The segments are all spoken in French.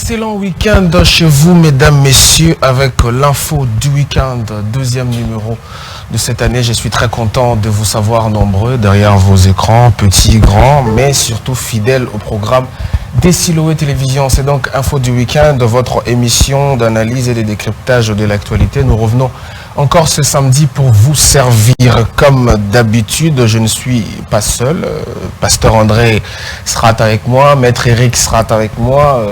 Excellent week-end chez vous, mesdames, messieurs, avec l'info du week-end, deuxième numéro de cette année. Je suis très content de vous savoir nombreux derrière vos écrans, petits, grands, mais surtout fidèles au programme des Siloé Télévision. C'est donc Info du week-end, votre émission d'analyse et de décryptage de l'actualité. Nous revenons encore ce samedi pour vous servir comme d'habitude. Je ne suis pas seul. Pasteur André sera avec moi, Maître Eric sera avec moi,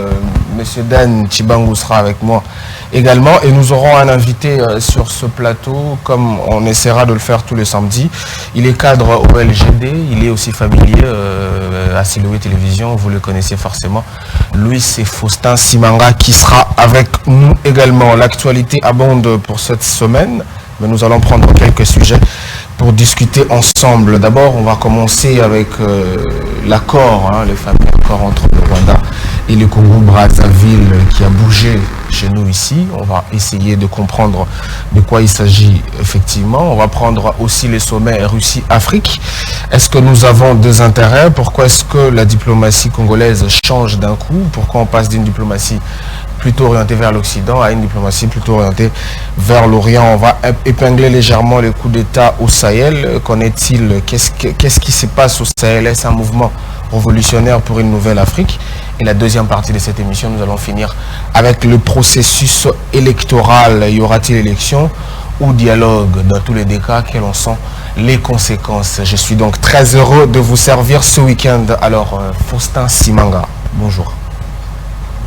Monsieur Dan Chibangu sera avec moi également. Et nous aurons un invité sur ce plateau, comme on essaiera de le faire tous les samedis. Il est cadre au LGD, il est aussi familier à Siloé Télévision, vous le connaissez forcément. Louis et Faustin Simanga qui sera avec nous également. L'actualité abonde pour cette semaine, mais nous allons prendre quelques sujets pour discuter ensemble. D'abord, on va commencer avec l'accord, le fameux accord entre le Rwanda et le Congo-Brazzaville qui a bougé chez nous ici. On va essayer de comprendre de quoi il s'agit effectivement. On va prendre aussi les sommets Russie-Afrique. Est-ce que nous avons deux intérêts? Pourquoi est-ce que la diplomatie congolaise change d'un coup? Pourquoi on passe d'une diplomatie plutôt orientée vers l'Occident à une diplomatie plutôt orientée vers l'Orient? On va épingler légèrement les coups d'État au Sahel. Qu'en est-il? Qu'est-ce qui se passe au Sahel? Est-ce un mouvement révolutionnaire pour une nouvelle Afrique? Et la deuxième partie de cette émission, nous allons finir avec le processus électoral. Y aura-t-il élection ou dialogue? Dans tous les deux cas, quelles en sont les conséquences? Je suis donc très heureux de vous servir ce week-end. Alors, Faustin Simanga, bonjour.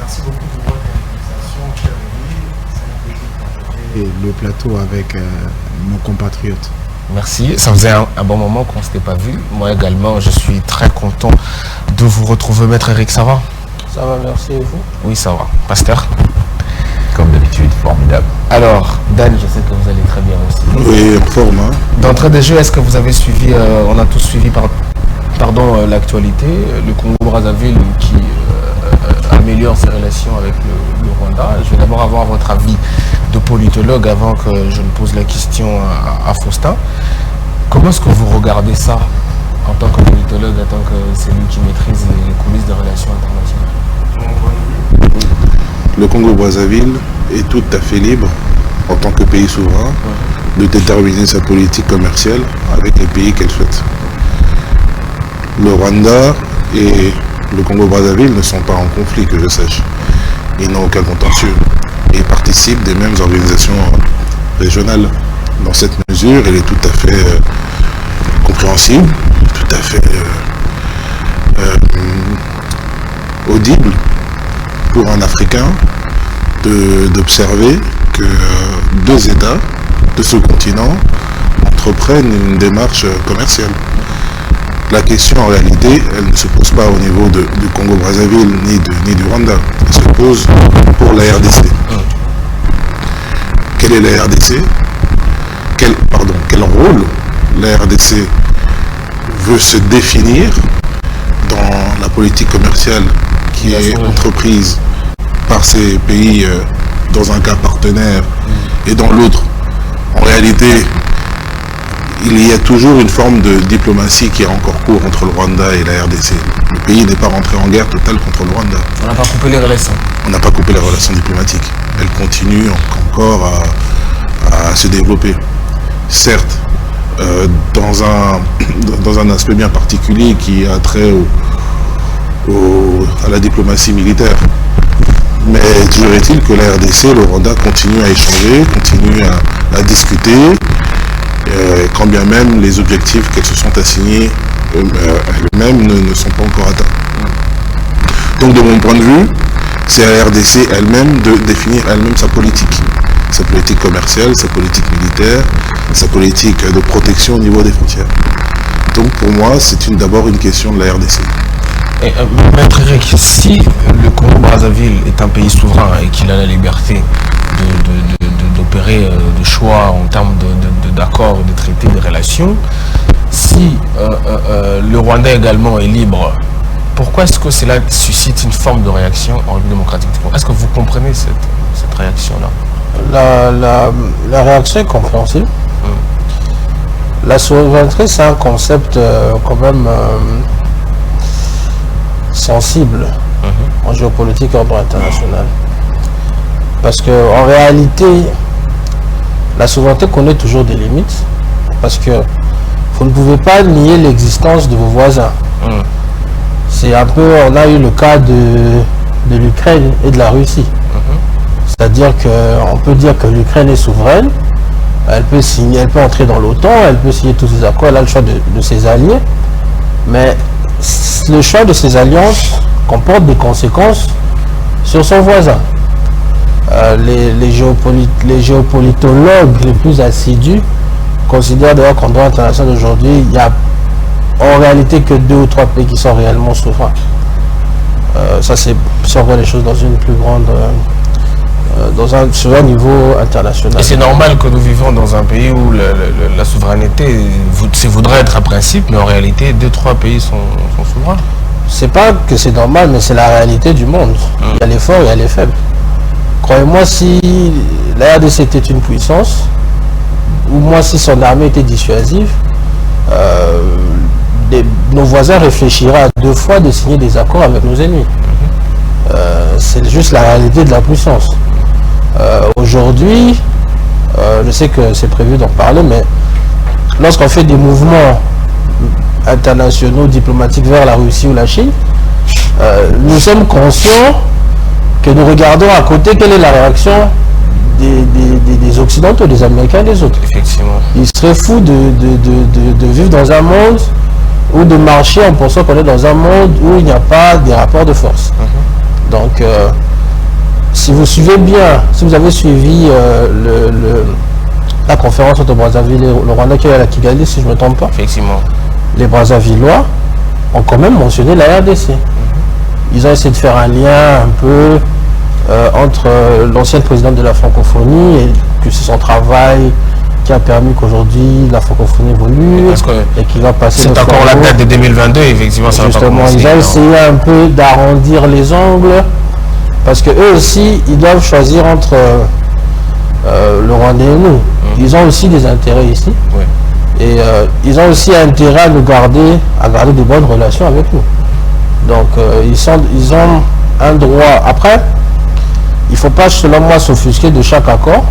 Merci beaucoup pour votre invitation, cher ami. C'est un plaisir de partager le plateau avec nos compatriotes. Merci, ça faisait un bon moment qu'on ne s'était pas vu. Moi également, je suis très content de vous retrouver. Maître Eric, ça va? Ça va, merci, et vous? Oui, ça va. Pasteur? Comme d'habitude, formidable. Alors, Dan, je sais que vous allez très bien aussi. Oui, forme. D'entrée de jeu, est-ce que vous avez suivi, on a tous suivi l'actualité, le Congo-Brazzaville qui améliore ses relations avec le Rwanda. Je vais d'abord avoir votre avis de politologue avant que je ne pose la question à Faustin. Comment est-ce que vous regardez ça en tant que politologue, en tant que celui qui maîtrise les coulisses des relations internationales? Le Congo-Brazzaville est tout à fait libre, en tant que pays souverain, de déterminer sa politique commerciale avec les pays qu'elle souhaite. Le Rwanda et le Congo-Brazzaville ne sont pas en conflit, que je sache. Ils n'ont aucun contentieux. Et ils participent des mêmes organisations régionales. Dans cette mesure, elle est tout à fait compréhensible, tout à fait audible pour un Africain d'observer que deux États de ce continent entreprennent une démarche commerciale. La question en réalité, elle ne se pose pas au niveau du Congo-Brazzaville ni du Rwanda. Elle se pose pour la RDC. Quelle est la RDC? Quel rôle la RDC veut se définir dans la politique commerciale qui est entreprise par ces pays dans un cas partenaire et dans l'autre? En réalité, il y a toujours une forme de diplomatie qui est encore cours entre le Rwanda et la RDC. Le pays n'est pas rentré en guerre totale contre le Rwanda. On n'a pas coupé les relations. On n'a pas coupé les relations diplomatiques. Elles continuent encore à se développer. Certes, dans un aspect bien particulier qui a trait à la diplomatie militaire. Mais toujours est-il que la RDC et le Rwanda continuent à échanger, continuent à discuter, quand bien même les objectifs qu'elles se sont assignés elles-mêmes ne sont pas encore atteints. Donc de mon point de vue, c'est à la RDC elle-même de définir elle-même sa politique commerciale, sa politique militaire, sa politique de protection au niveau des frontières. Donc pour moi, c'est d'abord une question de la RDC. Maître Eric, si le Congo-Brazzaville est un pays souverain et qu'il a la liberté d'opérer de choix en termes d'accords, de traités, de relations, si le Rwanda également est libre, pourquoi est-ce que cela suscite une forme de réaction en République démocratique du Congo? Est-ce que vous comprenez cette réaction-là? La réaction est compréhensible. La souveraineté, c'est un concept quand même sensible. en géopolitique et en droit international. Parce qu'en réalité, la souveraineté connaît toujours des limites. Parce que vous ne pouvez pas nier l'existence de vos voisins. C'est un peu, on a eu le cas de l'Ukraine et de la Russie. C'est-à-dire qu'on peut dire que l'Ukraine est souveraine, elle peut signer, elle peut entrer dans l'OTAN, elle peut signer tous ces accords, elle a le choix de ses alliés, mais le choix de ces alliances comporte des conséquences sur son voisin. Les géopolitologues les plus assidus considèrent d'ailleurs qu'en droit international aujourd'hui, il n'y a en réalité que 2 ou 3 pays qui sont réellement souverains. Ça c'est si on voit les choses dans une plus grande sur un niveau international. Et c'est normal que nous vivons dans un pays où la souveraineté voudrait être un principe, mais en réalité 2-3 pays sont souverains. C'est pas que c'est normal, mais c'est la réalité du monde. Il y a les forts et il y a les faibles. Croyez-moi, si la RDC était une puissance, ou moi si son armée était dissuasive, nos voisins réfléchiraient à 2 fois de signer des accords avec nos ennemis. C'est juste la réalité de la puissance. Aujourd'hui, je sais que c'est prévu d'en parler, mais lorsqu'on fait des mouvements internationaux, diplomatiques vers la Russie ou la Chine, nous sommes conscients que nous regardons à côté quelle est la réaction des Occidentaux, des Américains et des autres. Effectivement. Il serait fou de vivre dans un monde ou de marcher en pensant qu'on est dans un monde où il n'y a pas des rapports de force. Donc, si vous suivez bien, si vous avez suivi la conférence entre Brazzaville et le Rwanda qui est à la Kigali, si je ne me trompe pas, Effectivement. les Brazzavillois ont quand même mentionné la RDC. Ils ont essayé de faire un lien un peu entre l'ancienne présidente de la francophonie et que c'est son travail qui a permis qu'aujourd'hui la francophonie évolue et qui va passer. C'est encore la date de 2022, effectivement. Ça justement, ils ont essayé un peu d'arrondir les angles parce que eux aussi, ils doivent choisir entre le Rwanda et nous. Ils ont aussi des intérêts ici. Et ils ont aussi intérêt à garder de bonnes relations avec nous. Donc ils ont un droit. Après, il ne faut pas, selon moi, s'offusquer de chaque accord.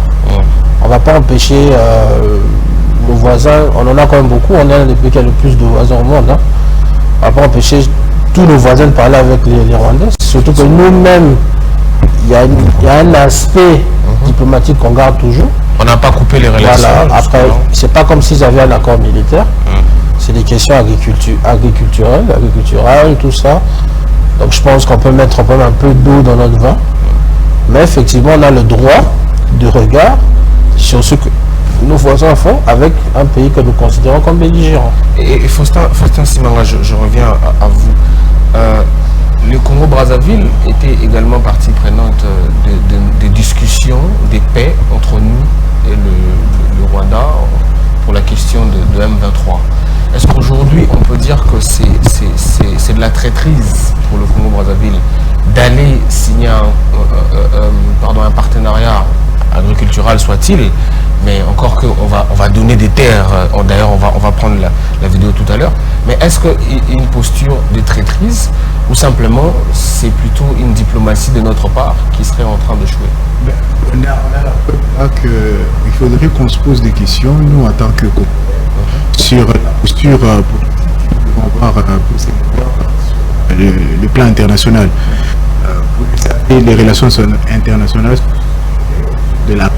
On ne va pas empêcher nos voisins, on en a quand même beaucoup, on est un des pays qui a le plus de voisins au monde. On ne va pas empêcher tous nos voisins de parler avec les Rwandais. Surtout que nous-mêmes, il y a un aspect diplomatique qu'on garde toujours. On n'a pas coupé les relations. Voilà. Après, c'est pas comme s'ils avaient un accord militaire. C'est des questions agriculturelles, tout ça. Donc je pense qu'on peut mettre un peu d'eau dans notre vin. Mais effectivement, on a le droit de regard sur ce que nos voisins font avec un pays que nous considérons comme belligérant. Et Faustin Simanga, je reviens à vous. Le Congo-Brazzaville était également partie prenante des discussions, des paix entre nous et le Rwanda pour la question de M23. Est-ce qu'aujourd'hui on peut dire que c'est de la traîtrise pour le Congo-Brazzaville d'aller signer un partenariat agricultural soit-il, mais encore qu'on va donner des terres, d'ailleurs on va prendre la vidéo tout à l'heure, mais est-ce qu'il y a une posture de traîtrise ou simplement c'est plutôt une diplomatie de notre part qui serait en train de jouer? On a la preuve là qu'il faudrait qu'on se pose des questions, nous en tant que Congo, sur la posture politique que nous devons avoir sur le plan international. Vous le savez, les relations internationales de la...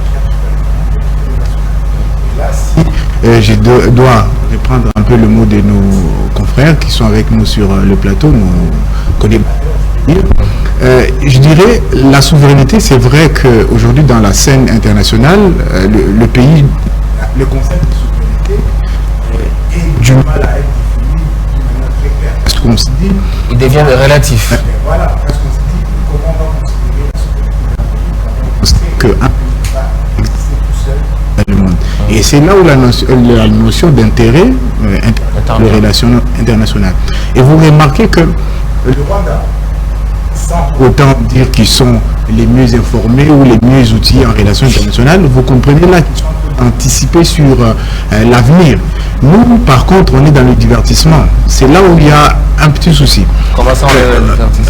je dois reprendre un peu le mot de nos confrères qui sont avec nous sur le plateau, nous connaissons. Je dirais, la souveraineté, c'est vrai qu'aujourd'hui dans la scène internationale, le pays, le concept de souveraineté est du mal à être défini d'une manière très claire. Parce qu'on se dit... Il devient relatif. Voilà, parce qu'on se dit comment on va considérer la souveraineté d'un pays quand on sait qu'un pays va exister tout seul dans le monde. Et c'est là où la notion d'intérêt, les relations internationales. Et vous remarquez que le Rwanda sans autant dire qu'ils sont les mieux informés ou les mieux outillés en relations internationales. Vous comprenez là qu'ils sont anticipés sur l'avenir. Nous, par contre, on est dans le divertissement. C'est là où il y a un petit souci. Comment ça,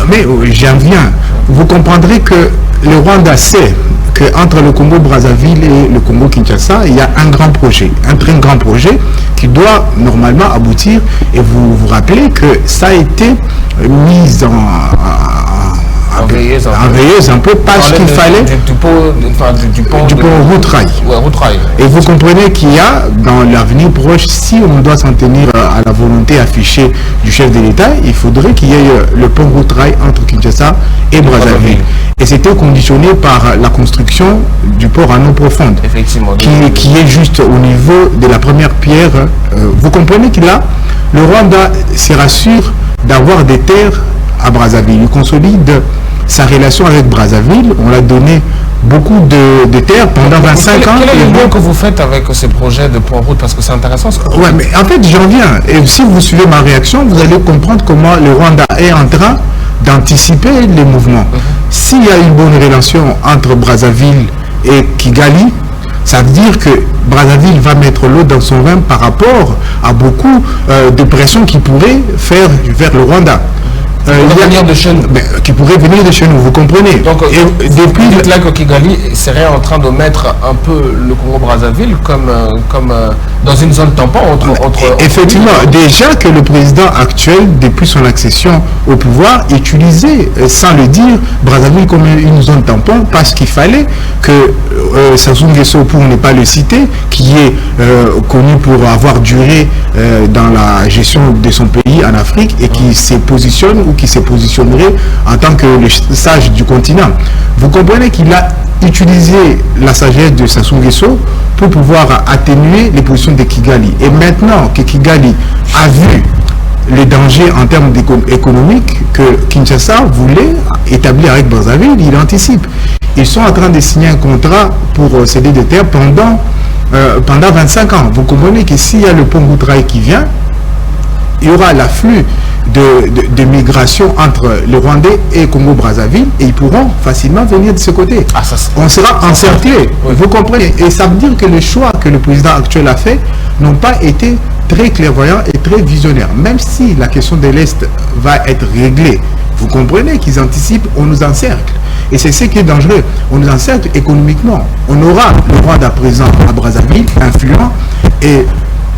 mais j'en viens. Vous comprendrez que le Rwanda sait qu'entre le Congo-Brazzaville et le Congo-Kinshasa, il y a un grand projet, un très grand projet qui doit normalement aboutir. Et vous vous rappelez que ça a été mis en veilleuse un peu parce qu'il fallait du pont route-rail. Et vous comprenez qu'il y a dans l'avenir proche, si on doit s'en tenir à la volonté affichée du chef de l'État, il faudrait qu'il y ait le pont route-rail entre Kinshasa et Brazzaville. Et c'était conditionné par la construction du port à eau profonde, effectivement, qui est juste au niveau de la première pierre. Vous comprenez que là, le Rwanda se rassure d'avoir des terres à Brazzaville. Il consolide sa relation avec Brazzaville. On l'a donné beaucoup de terres pendant 25 ans. Quel est le lien que vous faites avec ces projets de pont route? Parce que c'est intéressant. Oui, mais en fait, j'en viens. Et si vous suivez ma réaction, vous allez comprendre comment le Rwanda est en train d'anticiper les mouvements. S'il y a une bonne relation entre Brazzaville et Kigali, ça veut dire que Brazzaville va mettre l'eau dans son vin par rapport à beaucoup de pressions qui pourraient faire vers le Rwanda. Venir de chez nous. Qui pourrait venir de chez nous, vous comprenez. Donc, depuis là que Kigali serait en train de mettre un peu le Congo-Brazzaville comme dans une zone tampon entre effectivement, déjà que le président actuel, depuis son accession au pouvoir, utilisait, sans le dire, Brazzaville comme une zone tampon parce qu'il fallait que Sassou Nguesso, pour ne pas le citer, qui est connu pour avoir duré dans la gestion de son pays en Afrique et qui se positionne ou qui se positionnerait en tant que le sage du continent. Vous comprenez qu'il a utilisé la sagesse de Sassou Nguesso pour pouvoir atténuer les positions de Kigali. Et maintenant que Kigali a vu le danger en termes économiques que Kinshasa voulait établir avec Brazzaville, il anticipe. Ils sont en train de signer un contrat pour céder des terres pendant 25 ans. Vous comprenez que s'il y a le pont route-rail qui vient, il y aura l'afflux de migration entre le Rwandais et Congo-Brazzaville et ils pourront facilement venir de ce côté. On sera encerclé, vous comprenez. Et ça veut dire que les choix que le président actuel a fait n'ont pas été très clairvoyants et très visionnaires. Même si la question de l'Est va être réglée, vous comprenez qu'ils anticipent, on nous encercle. Et c'est ce qui est dangereux. On nous encercle économiquement. On aura le Rwanda présent à Brazzaville, influent, et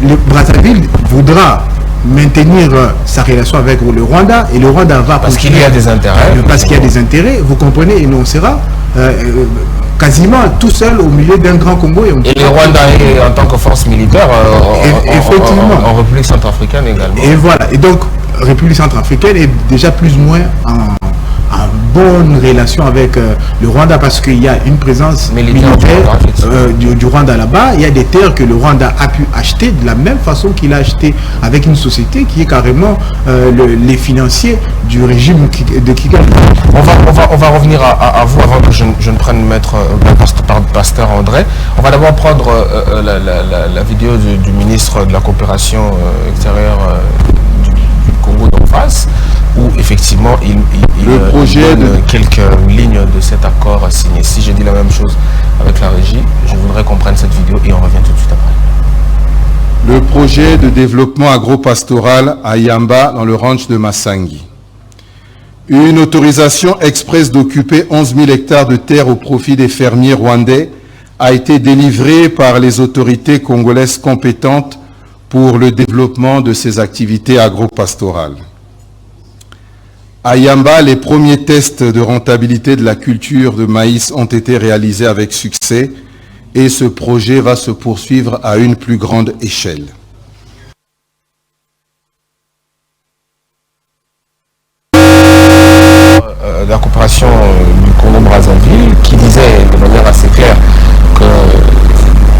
le Brazzaville voudra maintenir sa relation avec le Rwanda et le Rwanda va parce qu'il y a des intérêts. Parce qu'il y a des intérêts, vous comprenez, et nous on sera quasiment tout seul au milieu d'un grand Congo. Et le Rwanda est en tant que force militaire en République centrafricaine également. Et voilà, et donc République centrafricaine est déjà plus ou moins en bonne relation avec le Rwanda parce qu'il y a une présence militaire du Rwanda là-bas. Il y a des terres que le Rwanda a pu acheter de la même façon qu'il a acheté avec une société qui est carrément les financiers du régime de Kigali. On va revenir à vous avant que je ne prenne maître Pasteur André. On va d'abord prendre la vidéo du ministre de la coopération extérieure du Congo d'en face, où effectivement il donne quelques lignes de cet accord signé. Si j'ai dit la même chose avec la régie, je voudrais qu'on prenne cette vidéo et on revient tout de suite après. Le projet de développement agro-pastoral à Yamba dans le ranch de Massangi. Une autorisation express d'occuper 11 000 hectares de terre au profit des fermiers rwandais a été délivrée par les autorités congolaises compétentes pour le développement de ces activités agro-pastorales. À Yamba, les premiers tests de rentabilité de la culture de maïs ont été réalisés avec succès et ce projet va se poursuivre à une plus grande échelle. La coopération du Congo-Brazzaville qui disait de manière assez claire que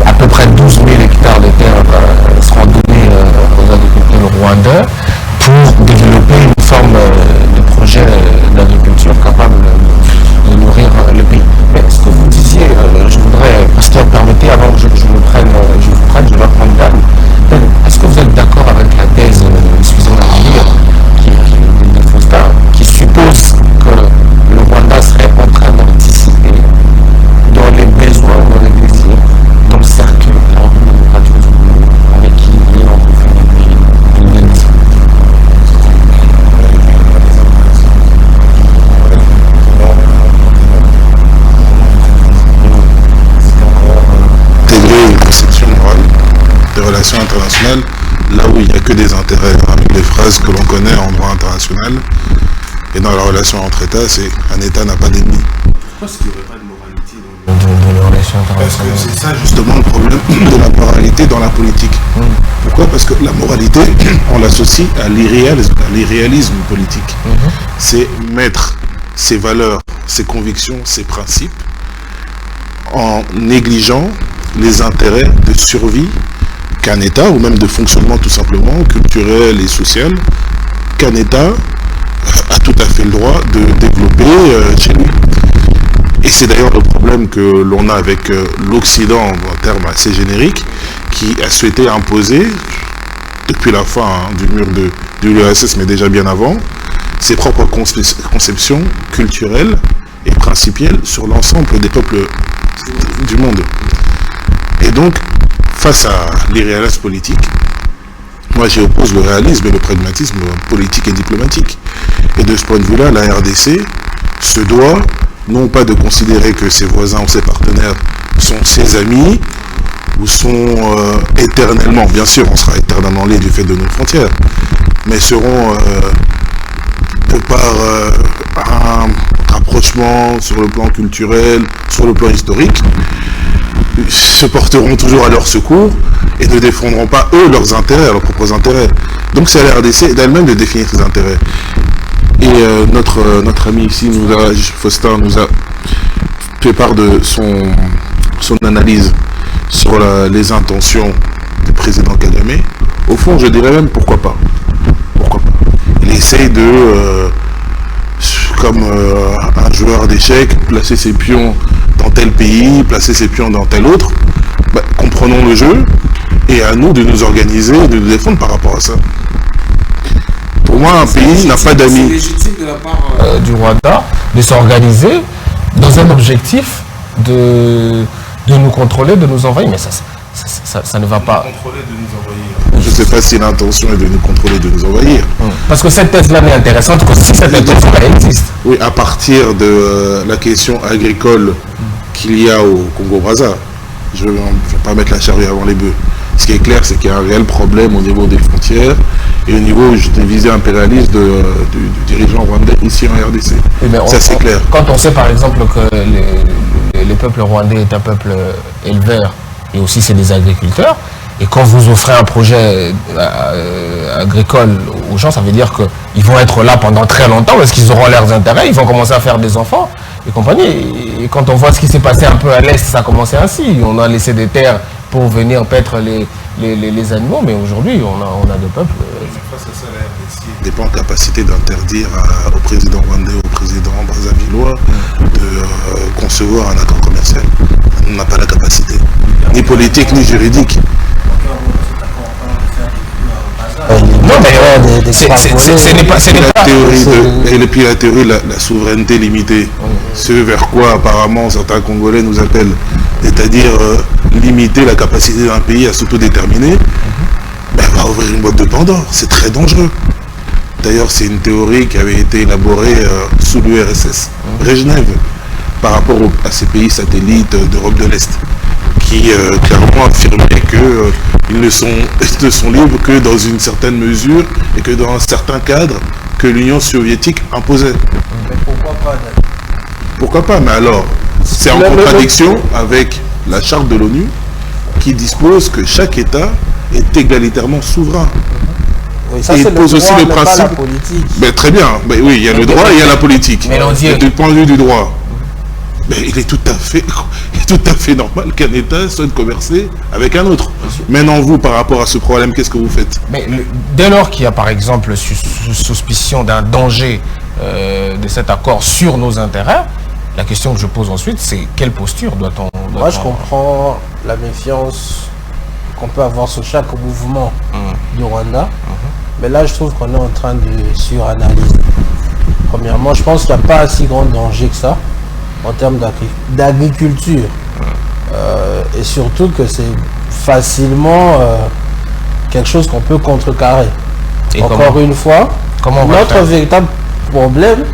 à peu près 12 000 hectares de terre seront donnés aux agriculteurs rwandais pour développer une forme de projet d'agriculture capable de nourrir le pays. Mais ce que vous disiez, je voudrais, Pasteur, permettez, avant que je vous prenne, je dois prendre Dan. Est-ce que vous êtes d'accord avec la thèse, excusez-moi de dire, qui suppose que relations internationales là où il n'y a que des intérêts, avec des phrases que l'on connaît en droit international. Et dans la relation entre États, c'est un État n'a pas d'ennemi. Pourquoi est-ce qu'il n'y aurait pas de moralité dans les relations Parce que internationales? c'est ça justement le problème de la moralité dans la politique. Pourquoi? Parce que la moralité, on l'associe à l'irréalisme politique. C'est mettre ses valeurs, ses convictions, ses principes en négligeant les intérêts de survie qu'un État, ou même de fonctionnement tout simplement, culturel et social, qu'un État a tout à fait le droit de développer chez lui. Et c'est d'ailleurs le problème que l'on a avec l'Occident, en termes assez génériques, qui a souhaité imposer, depuis la fin du mur de l'URSS, mais déjà bien avant, ses propres conceptions culturelles et principielles sur l'ensemble des peuples du monde. Et donc, face à l'irréalisme politique, moi j'y oppose le réalisme et le pragmatisme politique et diplomatique. Et de ce point de vue-là, la RDC se doit non pas de considérer que ses voisins ou ses partenaires sont ses amis ou sont éternellement, bien sûr on sera éternellement liés du fait de nos frontières, mais seront de par un rapprochement sur le plan culturel, sur le plan historique, se porteront toujours à leur secours et ne défendront pas eux leurs intérêts, leurs propres intérêts. Donc c'est à la RDC d'elle-même de définir ses intérêts. Et notre ami ici, Faustin, nous a fait part de son analyse sur les intentions du président Kagame. Au fond, je dirais même pourquoi pas. Pourquoi pas. Il essaye de, comme un joueur d'échecs, placer ses pions dans tel pays, placer ses pions dans tel autre. Comprenons le jeu et à nous de nous organiser et de nous défendre par rapport à ça. Pour moi, un pays n'a pas d'amis. C'est légitime de la part du Rwanda de s'organiser dans un objectif de nous contrôler, de nous envahir. Mais ça ne va pas. Je ne sais pas si l'intention est de nous contrôler, de nous envahir. Parce que cette thèse-là n'est intéressante que si cette intention-là existe. Oui, à partir de la question agricole qu'il y a au Congo-Brazzaville, je ne vais pas mettre la charrue avant les bœufs. Ce qui est clair, c'est qu'il y a un réel problème au niveau des frontières et au niveau des visées impérialistes du dirigeant rwandais ici en RDC. Ça, c'est clair. Quand on sait par exemple que le peuple rwandais est un peuple éleveur et aussi c'est des agriculteurs, et quand vous offrez un projet agricole aux gens, ça veut dire qu'ils vont être là pendant très longtemps parce qu'ils auront leurs intérêts, ils vont commencer à faire des enfants et compagnie. Et quand on voit ce qui s'est passé un peu à l'Est, ça a commencé ainsi. On a laissé des terres pour venir paître les animaux, mais aujourd'hui, on a des peuples. Face à ça, la RDC n'est pas en capacité d'interdire au président rwandais, au président brazzavillois de concevoir un accord commercial. On n'a pas la capacité, ni politique, ni juridique. Non, mais ce n'est pas la théorie et puis la théorie de la souveraineté limitée, ce vers quoi apparemment certains Congolais nous appellent, c'est-à-dire limiter la capacité d'un pays à s'autodéterminer, va ouvrir une boîte de Pandore, c'est très dangereux. D'ailleurs, c'est une théorie qui avait été élaborée sous l'URSS, Brejnev, par rapport à ces pays satellites d'Europe de l'Est, qui clairement affirmaient qu'ils ne sont libres que dans une certaine mesure et que dans un certain cadre que l'Union soviétique imposait. Mais pourquoi pas? Pourquoi pas? Mais alors, c'est en contradiction avec la charte de l'ONU qui dispose que chaque État est égalitairement souverain. Oui, ça, et il pose aussi le principe. Pas la politique. Mais très bien, mais oui, il y a le droit et il y a la politique. Mais du point de vue du droit. Mais il est tout à fait normal qu'un État souhaite commercer avec un autre. Maintenant, vous, par rapport à ce problème, qu'est-ce que vous faites? Mais dès lors qu'il y a par exemple suspicion d'un danger de cet accord sur nos intérêts, la question que je pose ensuite, c'est quelle posture doit-on... Moi, je comprends la méfiance qu'on peut avoir sur chaque mouvement du Rwanda, mais là, je trouve qu'on est en train de suranalyser. Premièrement, je pense qu'il n'y a pas si grand danger que ça en termes d'agriculture. Et surtout que c'est facilement quelque chose qu'on peut contrecarrer. Et encore une fois, notre véritable problème,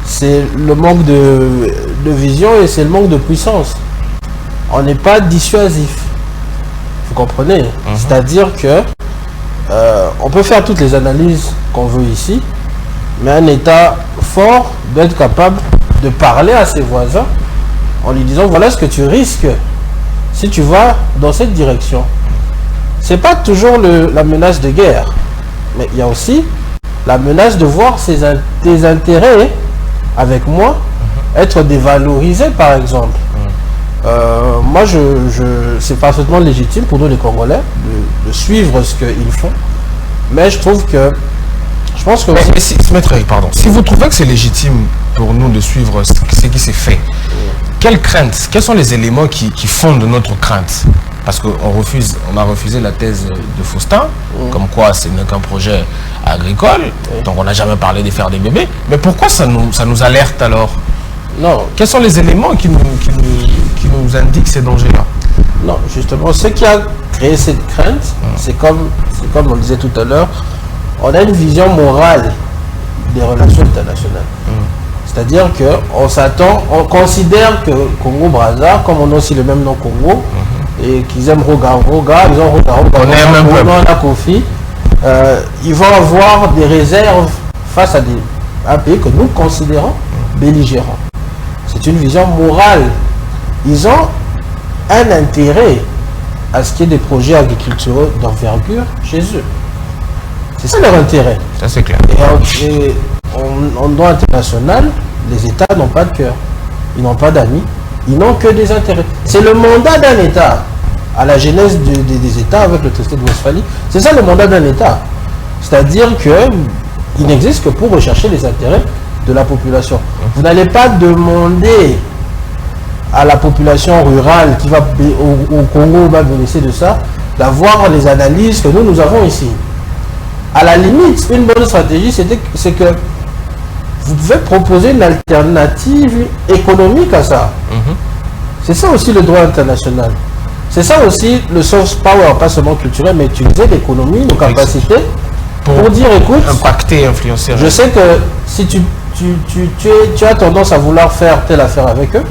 c'est le manque de vision et c'est le manque de puissance. On n'est pas dissuasif. Vous comprenez? C'est-à-dire que on peut faire toutes les analyses qu'on veut ici, mais un État fort doit être capable de parler à ses voisins en lui disant voilà ce que tu risques si tu vas dans cette direction. C'est pas toujours la menace de guerre, mais il y a aussi la menace de voir tes intérêts avec moi être dévalorisés, par exemple. Moi, c'est parfaitement légitime pour nous les Congolais de suivre ce qu'ils font, mais je pense que si vous trouvez que c'est légitime pour nous de suivre ce qui s'est fait, quelles craintes, quels sont les éléments qui fondent notre crainte? Parce qu'on a refusé la thèse de Faustin, comme quoi ce n'est qu'un projet agricole, donc on n'a jamais parlé de faire des bébés. Mais pourquoi ça nous alerte alors? Non. Quels sont les éléments qui nous indiquent ces dangers-là? Non, justement, ce qui a créé cette crainte, c'est comme on disait tout à l'heure, on a une vision morale des relations internationales. C'est-à-dire on considère que Congo-Brazzaville, comme on a aussi le même nom Congo, et qu'ils aiment Roga, ils ont Roga, on a Kofi, ils vont avoir des réserves face à un pays que nous considérons belligérant. C'est une vision morale. Ils ont un intérêt à ce qu'il y ait des projets agriculturaux d'envergure chez eux. C'est ça leur intérêt. Ça c'est clair. Et en droit international, les États n'ont pas de cœur. Ils n'ont pas d'amis. Ils n'ont que des intérêts. C'est le mandat d'un État, à la genèse des États avec le traité de Westphalie. C'est ça le mandat d'un État. C'est-à-dire qu'il n'existe que pour rechercher les intérêts de la population. Vous n'allez pas demander à la population rurale qui va au Congo va bénéficier de ça, d'avoir les analyses que nous avons ici. À la limite, une bonne stratégie, c'est que vous pouvez proposer une alternative économique à ça. C'est ça aussi le droit international. C'est ça aussi le soft power, pas seulement culturel, mais utiliser l'économie, nos capacités, pour dire, écoute, impacter, influencer. Je sais que si tu as tendance à vouloir faire telle affaire avec eux,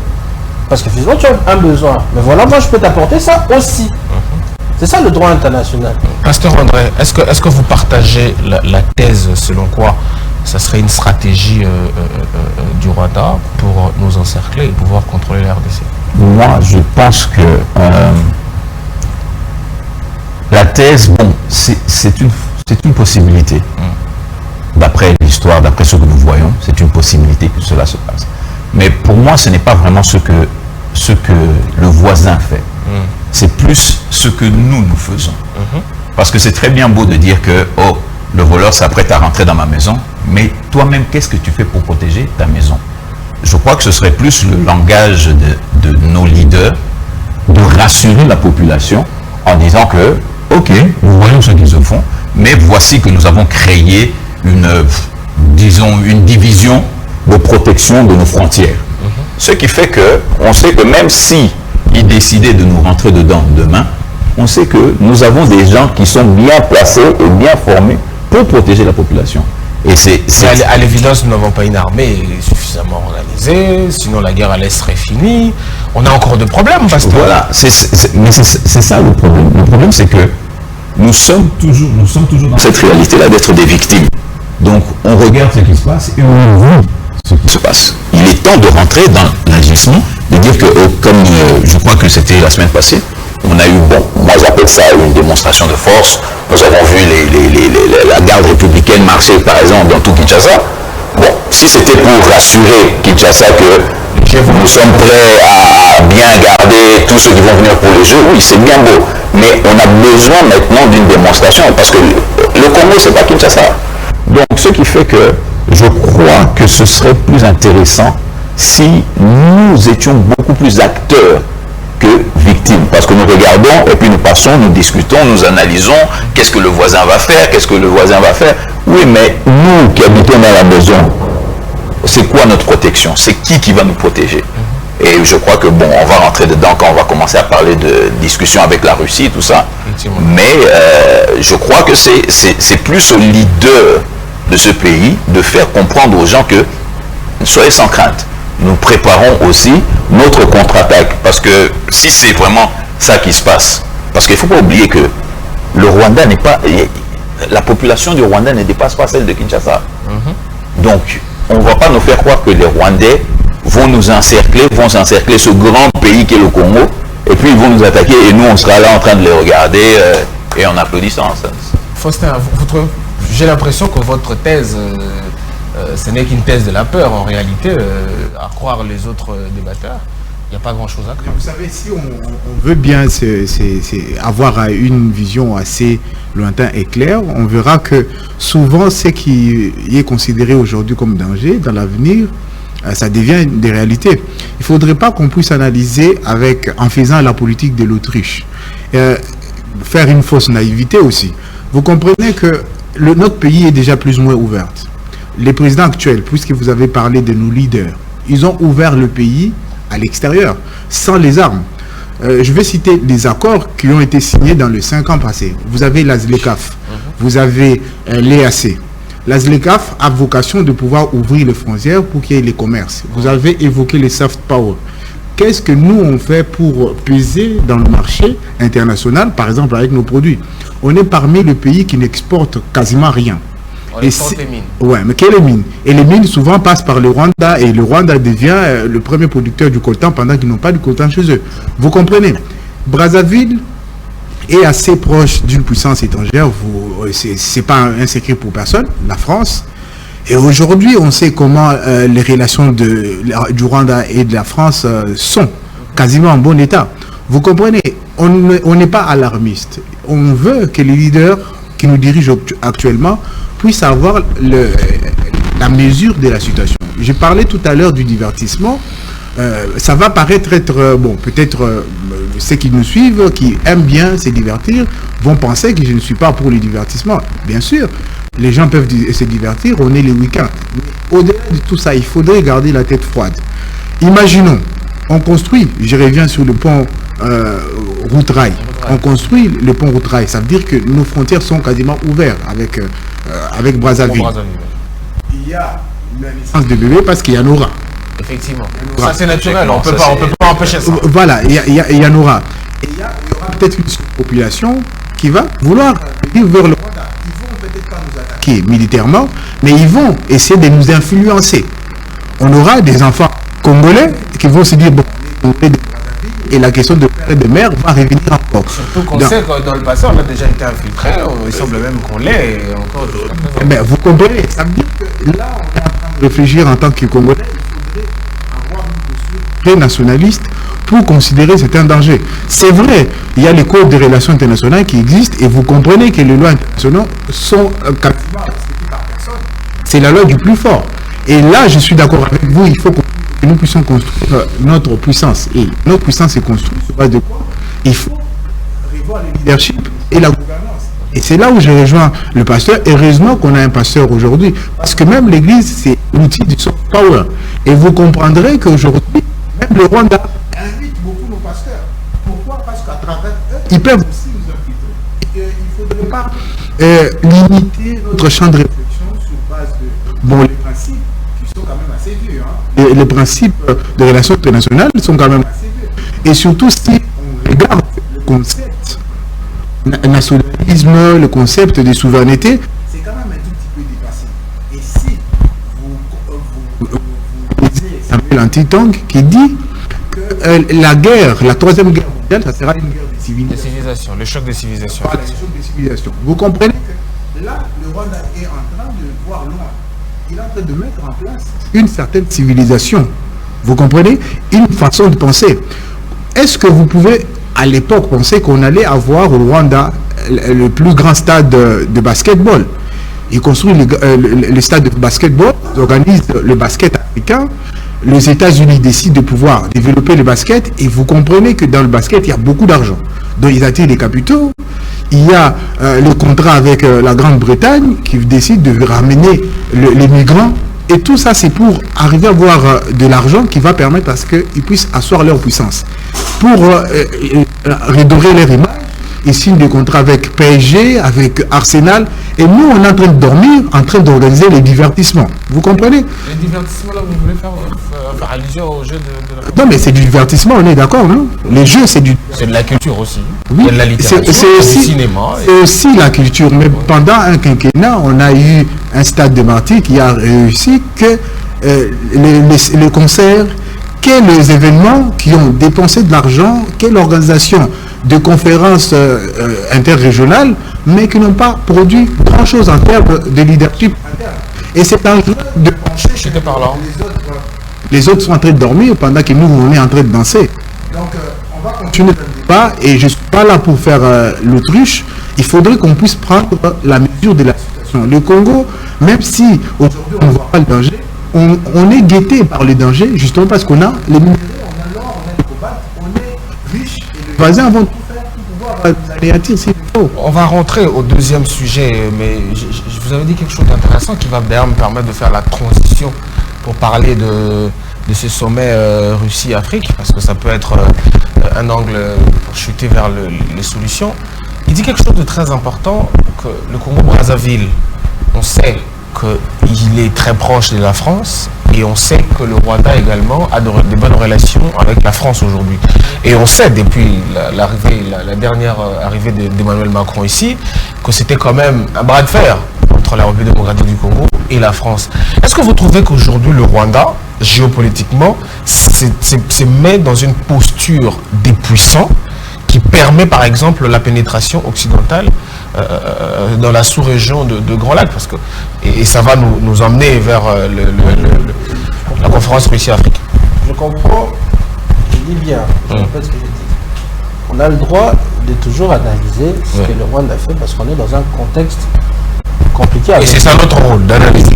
parce que finalement tu as un besoin, mais voilà, moi je peux t'apporter ça aussi. C'est ça le droit international. Pasteur André, est-ce que vous partagez la thèse selon quoi ça serait une stratégie du Rwanda pour nous encercler et pouvoir contrôler la RDC? Moi, je pense que la thèse, bon, c'est une possibilité. D'après l'histoire, d'après ce que nous voyons, c'est une possibilité que cela se passe. Mais pour moi, ce n'est pas vraiment ce que le voisin fait. C'est plus ce que nous faisons. Parce que c'est très bien beau de dire que le voleur s'apprête à rentrer dans ma maison, mais toi-même, qu'est-ce que tu fais pour protéger ta maison? Je crois que ce serait plus le langage de nos leaders de rassurer la population en disant que, ok, nous voyons ce qu'ils se font, mais voici que nous avons créé une division de protection de nos frontières. Ce qui fait que, on sait que même si ils décidaient de nous rentrer dedans demain, on sait que nous avons des gens qui sont bien placés et bien formés pour protéger la population. Et à l'évidence, nous n'avons pas une armée suffisamment organisée, sinon la guerre à l'Est serait finie. On a encore de problèmes, parce que... Voilà, mais c'est ça le problème. Le problème, c'est que nous sommes toujours dans cette réalité-là d'être des victimes. Donc, on regarde ce qui se passe et on voit ce qui se passe. Il est temps de rentrer dans l'agissement, de dire que, comme je crois que c'était la semaine passée, on a eu, moi j'appelle ça une démonstration de force. Nous avons vu la garde républicaine marcher, par exemple, dans tout Kinshasa. Bon, si c'était pour rassurer Kinshasa que nous sommes prêts à bien garder tous ceux qui vont venir pour les Jeux, oui, c'est bien beau. Mais on a besoin maintenant d'une démonstration, parce que le Congo, c'est pas Kinshasa. Donc, ce qui fait que je crois que ce serait plus intéressant si nous étions beaucoup plus acteurs que victimes, parce que nous regardons et puis nous passons, nous discutons, nous analysons qu'est-ce que le voisin va faire, qu'est-ce que le voisin va faire. Oui, mais nous qui habitons dans la maison, c'est quoi notre protection? C'est qui va nous protéger? Et je crois que bon, on va rentrer dedans quand on va commencer à parler de discussion avec la Russie, tout ça. Mais je crois que c'est plus aux leaders de ce pays de faire comprendre aux gens que soyez sans crainte. Nous préparons aussi notre contre-attaque. Parce que si c'est vraiment ça qui se passe, Parce qu'il ne faut pas oublier que le Rwanda n'est pas... La population du Rwanda ne dépasse pas celle de Kinshasa. Donc, on ne va pas nous faire croire que les Rwandais vont nous encercler, vont encercler ce grand pays qu'est le Congo, et puis ils vont nous attaquer, et nous, on sera là en train de les regarder et en applaudissant. Faustin, j'ai l'impression que votre thèse, ce n'est qu'une thèse de la peur. En réalité, à croire les autres débatteurs, il n'y a pas grand-chose à craindre. Vous savez, si on veut bien avoir une vision assez lointaine et claire, on verra que souvent ce qui est considéré aujourd'hui comme danger, dans l'avenir, ça devient des réalités. Il ne faudrait pas qu'on puisse analyser en faisant la politique de l'autruche. Faire une fausse naïveté aussi. Vous comprenez que notre pays est déjà plus ou moins ouvert. Les présidents actuels, puisque vous avez parlé de nos leaders, ils ont ouvert le pays à l'extérieur, sans les armes. Je vais citer des accords qui ont été signés dans les 5 ans passés. Vous avez la ZLECAf, vous avez l'EAC. La ZLECAf a vocation de pouvoir ouvrir les frontières pour qu'il y ait les commerces. Vous avez évoqué les soft power. Qu'est-ce que nous on fait pour peser dans le marché international, par exemple avec nos produits? On est parmi les pays qui n'exportent quasiment rien. On exporte les mines. Ouais, mais quelles mines? Et les mines souvent passent par le Rwanda, et le Rwanda devient le premier producteur du coltan pendant qu'ils n'ont pas du coltan chez eux. Vous comprenez? Brazzaville est assez proche d'une puissance étrangère, c'est pas un secret pour personne, la France. Et aujourd'hui, on sait comment les relations du Rwanda et de la France sont quasiment en bon état. Vous comprenez? On n'est pas alarmiste. On veut que les leaders qui nous dirigent actuellement puissent avoir la mesure de la situation. J'ai parlé tout à l'heure du divertissement. Ça va paraître être, bon, peut-être ceux qui nous suivent, qui aiment bien se divertir, vont penser que je ne suis pas pour le divertissement. Bien sûr, les gens peuvent se divertir, on est les week-ends. Au-delà de tout ça, il faudrait garder la tête froide. Imaginons, on construit, je reviens sur le pont route-rail, on construit le pont route-rail, ça veut dire que nos frontières sont quasiment ouvertes avec Brazzaville. Il y a la naissance de bébés parce qu'il y en aura. Effectivement. Ça c'est naturel, on peut pas empêcher ça. Voilà, il y en aura. Et il y aura peut-être une population qui va vouloir vivre vers le Rwanda. Ils vont peut-être pas nous attaquer militairement, mais ils vont essayer de nous influencer. On aura des enfants congolais qui vont se dire, bon, et la question de père et de mère va revenir encore. Surtout qu'on sait que dans le passé, on a déjà été infiltré, il semble même qu'on l'est encore. Mais vous comprenez, ça veut dire que là, on est en train de réfléchir en tant que Congolais, il faudrait avoir une posture très nationaliste pour considérer c'est un danger. C'est vrai, il y a les codes de relations internationales qui existent et vous comprenez que les lois internationales sont quasiment respectées par personne. C'est la loi du plus fort. Et là, je suis d'accord avec vous, il faut que nous puissions construire notre puissance. Et notre puissance est construite sur base de quoi? Il faut revoir le leadership et la gouvernance. Et c'est là où je rejoins le pasteur. Heureusement qu'on a un pasteur aujourd'hui. Parce que même l'église, c'est l'outil du soft power. Et vous comprendrez qu'aujourd'hui, même le Rwanda invite beaucoup nos pasteurs. Pourquoi? Parce qu'à travers eux, ils peuvent aussi nous infiltrer. Et il ne faudrait pas limiter notre champ de réflexion sur base de les principes qui sont quand même assez vieux. Et les principes de relations internationales sont quand même assez vieux. Et surtout si on regarde le concept nationalisme, le concept de souveraineté, c'est quand même un tout petit peu dépassé. Et si vous lisez Samuel Huntington qui dit que la guerre, la troisième guerre mondiale, ça sera une guerre des civilisations. Le choc des civilisations. Voilà, le choc des civilisations. Vous comprenez que là, le Rwanda est en train de voir loin. Il est en train de mettre en place une certaine civilisation. Vous comprenez? Une façon de penser. Est-ce que vous pouvez, à l'époque, penser qu'on allait avoir au Rwanda le plus grand stade de basketball? Il construit le stade de basketball, il organise le basket africain. Les États-Unis décident de pouvoir développer le basket et vous comprenez que dans le basket, il y a beaucoup d'argent. Donc ils attirent les capitaux. Il y a le contrat avec la Grande-Bretagne qui décide de ramener les migrants. Et tout ça, c'est pour arriver à avoir de l'argent qui va permettre à ce qu'ils puissent asseoir leur puissance. Pour redorer leur image, ils signent des contrats avec PSG, avec Arsenal. Et nous, on est en train de dormir, en train d'organiser les divertissements. Vous comprenez? Les divertissements, là, vous voulez faire faire allusion au jeu de la... Non, mais c'est du divertissement, on est d'accord, non? Les jeux, c'est du... C'est de la culture aussi. Oui, il y a de la littérature, c'est aussi, du cinéma. C'est aussi la culture. Mais pendant un quinquennat, on a eu un Stade de Martyrs qui a réussi que les concerts, que les événements qui ont dépensé de l'argent, que l'organisation de conférences interrégionales, mais qui n'ont pas produit grand-chose en termes de leadership interne. Et c'est un jeu de pencher. J'étais par là. Les autres sont en train de dormir pendant que nous, on est en train de danser. Donc, on va continuer le débat et je ne suis pas là pour faire l'autruche. Il faudrait qu'on puisse prendre la mesure de la situation. Le Congo, même si aujourd'hui on ne voit pas le danger, on est guetté par le danger, justement parce qu'on a les minéraux, on a l'or, on a le cobalt, on est riche et les voisins vont tout faire pour pouvoir nous anéantir s'il faut. On va rentrer au deuxième sujet, mais je vous avais dit quelque chose d'intéressant qui va d'ailleurs me permettre de faire la transition pour parler de ce sommet Russie-Afrique, parce que ça peut être un angle pour chuter vers les solutions. Il dit quelque chose de très important, que le Congo-Brazzaville, on sait qu'il est très proche de la France, et on sait que le Rwanda également a de bonnes relations avec la France aujourd'hui. Et on sait depuis la dernière arrivée d'Emmanuel Macron ici, que c'était quand même un bras de fer entre la République démocratique du Congo et la France. Est-ce que vous trouvez qu'aujourd'hui le Rwanda, géopolitiquement, se met dans une posture dépuissant qui permet par exemple la pénétration occidentale dans la sous-région de Grand Lac, parce que, et ça va nous emmener vers la conférence Russie-Afrique. Je comprends, je dis bien, je répète ce que j'ai dit. On a le droit de toujours analyser ce que le Rwanda fait, parce qu'on est dans un contexte compliqué. Et c'est ça notre rôle, d'analyser.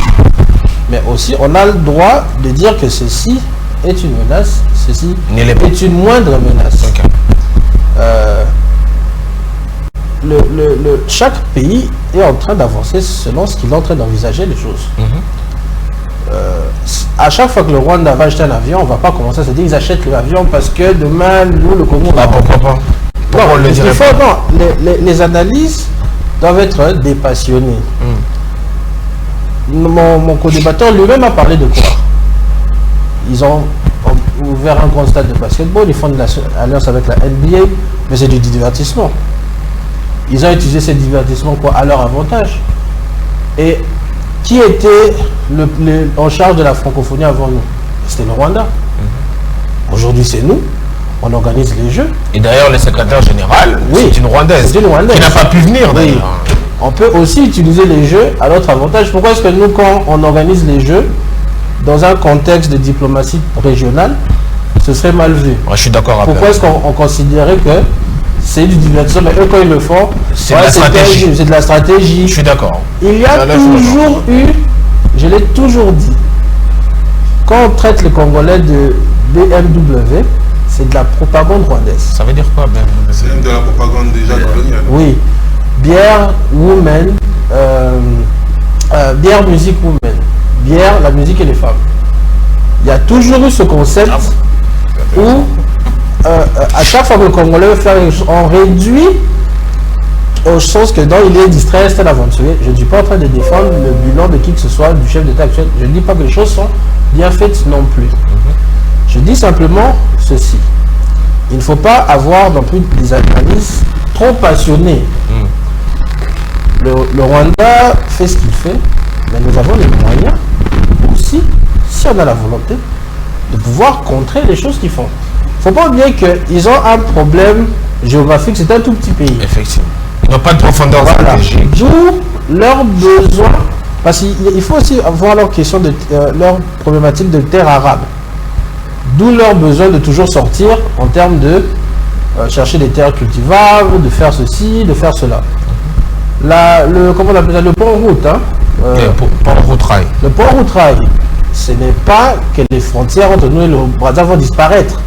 Mais aussi, on a le droit de dire que ceci est une menace, ceci est une moindre menace. Okay. Chaque pays est en train d'avancer selon ce qu'il est en train d'envisager les choses. À chaque fois que le Rwanda va acheter un avion, on ne va pas commencer à se dire qu'ils achètent l'avion parce que demain, nous, le Congo... Ah, pourquoi pas? Non, on le dirait pas. Non, les analyses doivent être dépassionnées. Mon co-débatteur lui-même a parlé de quoi? Ils ont ouvert un grand stade de basketball, ils font de l'alliance avec la NBA, mais c'est du divertissement. Ils ont utilisé ces divertissements à leur avantage. Et qui était en charge de la francophonie avant nous? C'était le Rwanda. Aujourd'hui, c'est nous. On organise les jeux. Et d'ailleurs, le secrétaire général, c'est une Rwandaise. C'est une Rwandaise. Qui n'a pas pu venir, d'ailleurs. On peut aussi utiliser les jeux à notre avantage. Pourquoi est-ce que nous, quand on organise les jeux, dans un contexte de diplomatie régionale, ce serait mal vu? Je suis d'accord avec. Pourquoi est-ce qu'on considérait que c'est du divertissement? Mais eux, quand ils le font, c'est de la stratégie. C'est de la stratégie. Je suis d'accord. Il y a toujours eu, je l'ai toujours dit, quand on traite les Congolais de BMW, c'est de la propagande rwandaise. Ça veut dire quoi, BMW? C'est de la propagande déjà coloniale. Oui. Bière, women, bière, musique, women. Bière, la musique et les femmes. Il y a toujours eu ce concept où, à chaque fois que le Congolais veut faire quelque chose, on réduit au sens que dans il est distrait, c'est l'aventurier. Je ne suis pas en train de défendre le bilan de qui que ce soit, du chef d'État actuel. Je ne dis pas que les choses sont bien faites non plus. Je dis simplement ceci. Il ne faut pas avoir non plus des analyses trop passionnées. Le Rwanda fait ce qu'il fait, mais nous avons les moyens aussi, si on a la volonté, de pouvoir contrer les choses qu'ils font. Il ne faut pas oublier qu'ils ont un problème géographique, c'est un tout petit pays. Effectivement. Ils n'ont pas de profondeur stratégique. D'où leurs besoins, parce qu'il faut aussi voir leur question de leur problématique de terre arabe. D'où leur besoin de toujours sortir en termes de chercher des terres cultivables, de faire ceci, de faire cela. Comment on appelle ça, le pont-route. Le pont-route-rail. Le pont-route-rail, ce n'est pas que les frontières entre nous et le Rwanda vont disparaître.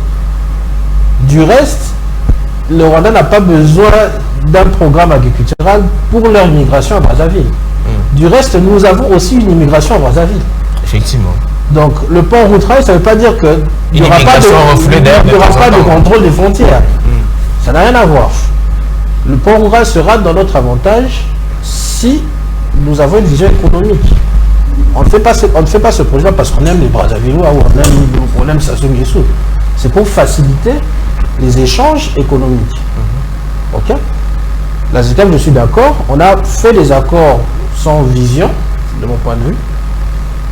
Du reste, le Rwanda n'a pas besoin d'un programme agricultural pour leur immigration à Brazzaville. Du reste, nous avons aussi une immigration à Brazzaville. Effectivement. Donc, le pont-route-rail, ça ne veut pas dire qu'il n'y aura pas de contrôle des frontières. Ça n'a rien à voir. Le pont rural sera dans notre avantage si nous avons une vision économique. On ne fait pas ce projet parce qu'on aime les Brazzavillois ou on aime Sassou Nguesso. C'est pour faciliter les échanges économiques. Ok? La ZECAf, je suis d'accord. On a fait des accords sans vision, de mon point de vue.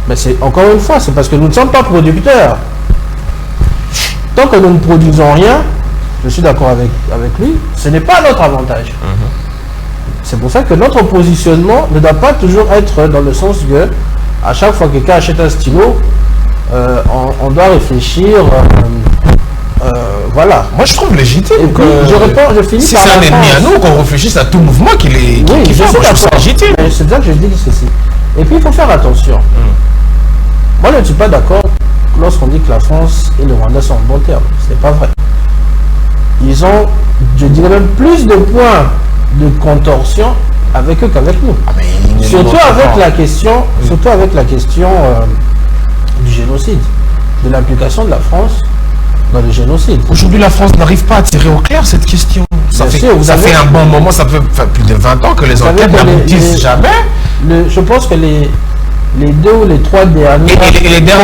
Mais c'est encore une fois, c'est parce que nous ne sommes pas producteurs. Tant que nous ne produisons rien, je suis d'accord avec lui, ce n'est pas notre avantage. C'est pour ça que notre positionnement ne doit pas toujours être dans le sens que à chaque fois que quelqu'un achète un stylo, on doit réfléchir. Voilà. Moi, je trouve légitime. Et puis, je finis si par c'est un ennemi à nous, qu'on réfléchisse à tout mouvement qui fait. Moi, je trouve ça légitime. C'est ça que je dis ceci. Et puis, il faut faire attention. Moi, je ne suis pas d'accord lorsqu'on dit que la France et le Rwanda sont en bon terme. Ce n'est pas vrai. Ils ont, je dirais même, plus de points de contorsion avec eux qu'avec nous. Surtout avec la question du génocide, de l'implication de la France dans le génocide. Aujourd'hui, la France n'arrive pas à tirer au clair cette question. Ça fait un bon moment, ça fait plus de 20 ans que les enquêtes n'aboutissent jamais. Je pense que les 2 ou les 3 dernières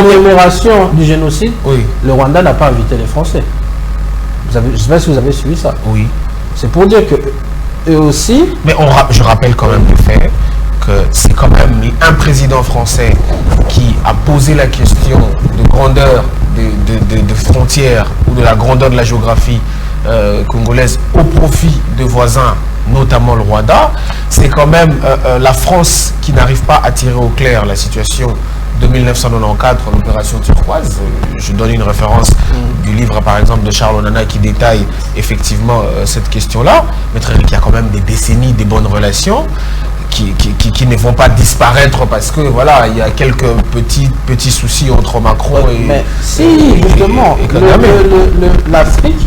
commémorations du génocide, le Rwanda n'a pas invité les Français. Je ne sais pas si vous avez suivi ça. Oui. C'est pour dire que eux aussi... Mais je rappelle quand même le fait que c'est quand même un président français qui a posé la question de grandeur de frontières ou de la grandeur de la géographie congolaise au profit de voisins, notamment le Rwanda. C'est quand même la France qui n'arrive pas à tirer au clair la situation de 1994, l'opération turquoise. Je donne une référence du livre par exemple de Charles Onana qui détaille effectivement cette question-là. Maître Eric, il y a quand même des décennies, des bonnes relations qui ne vont pas disparaître parce que voilà, il y a quelques petits soucis entre Macron et... Mais si, justement, l'Afrique,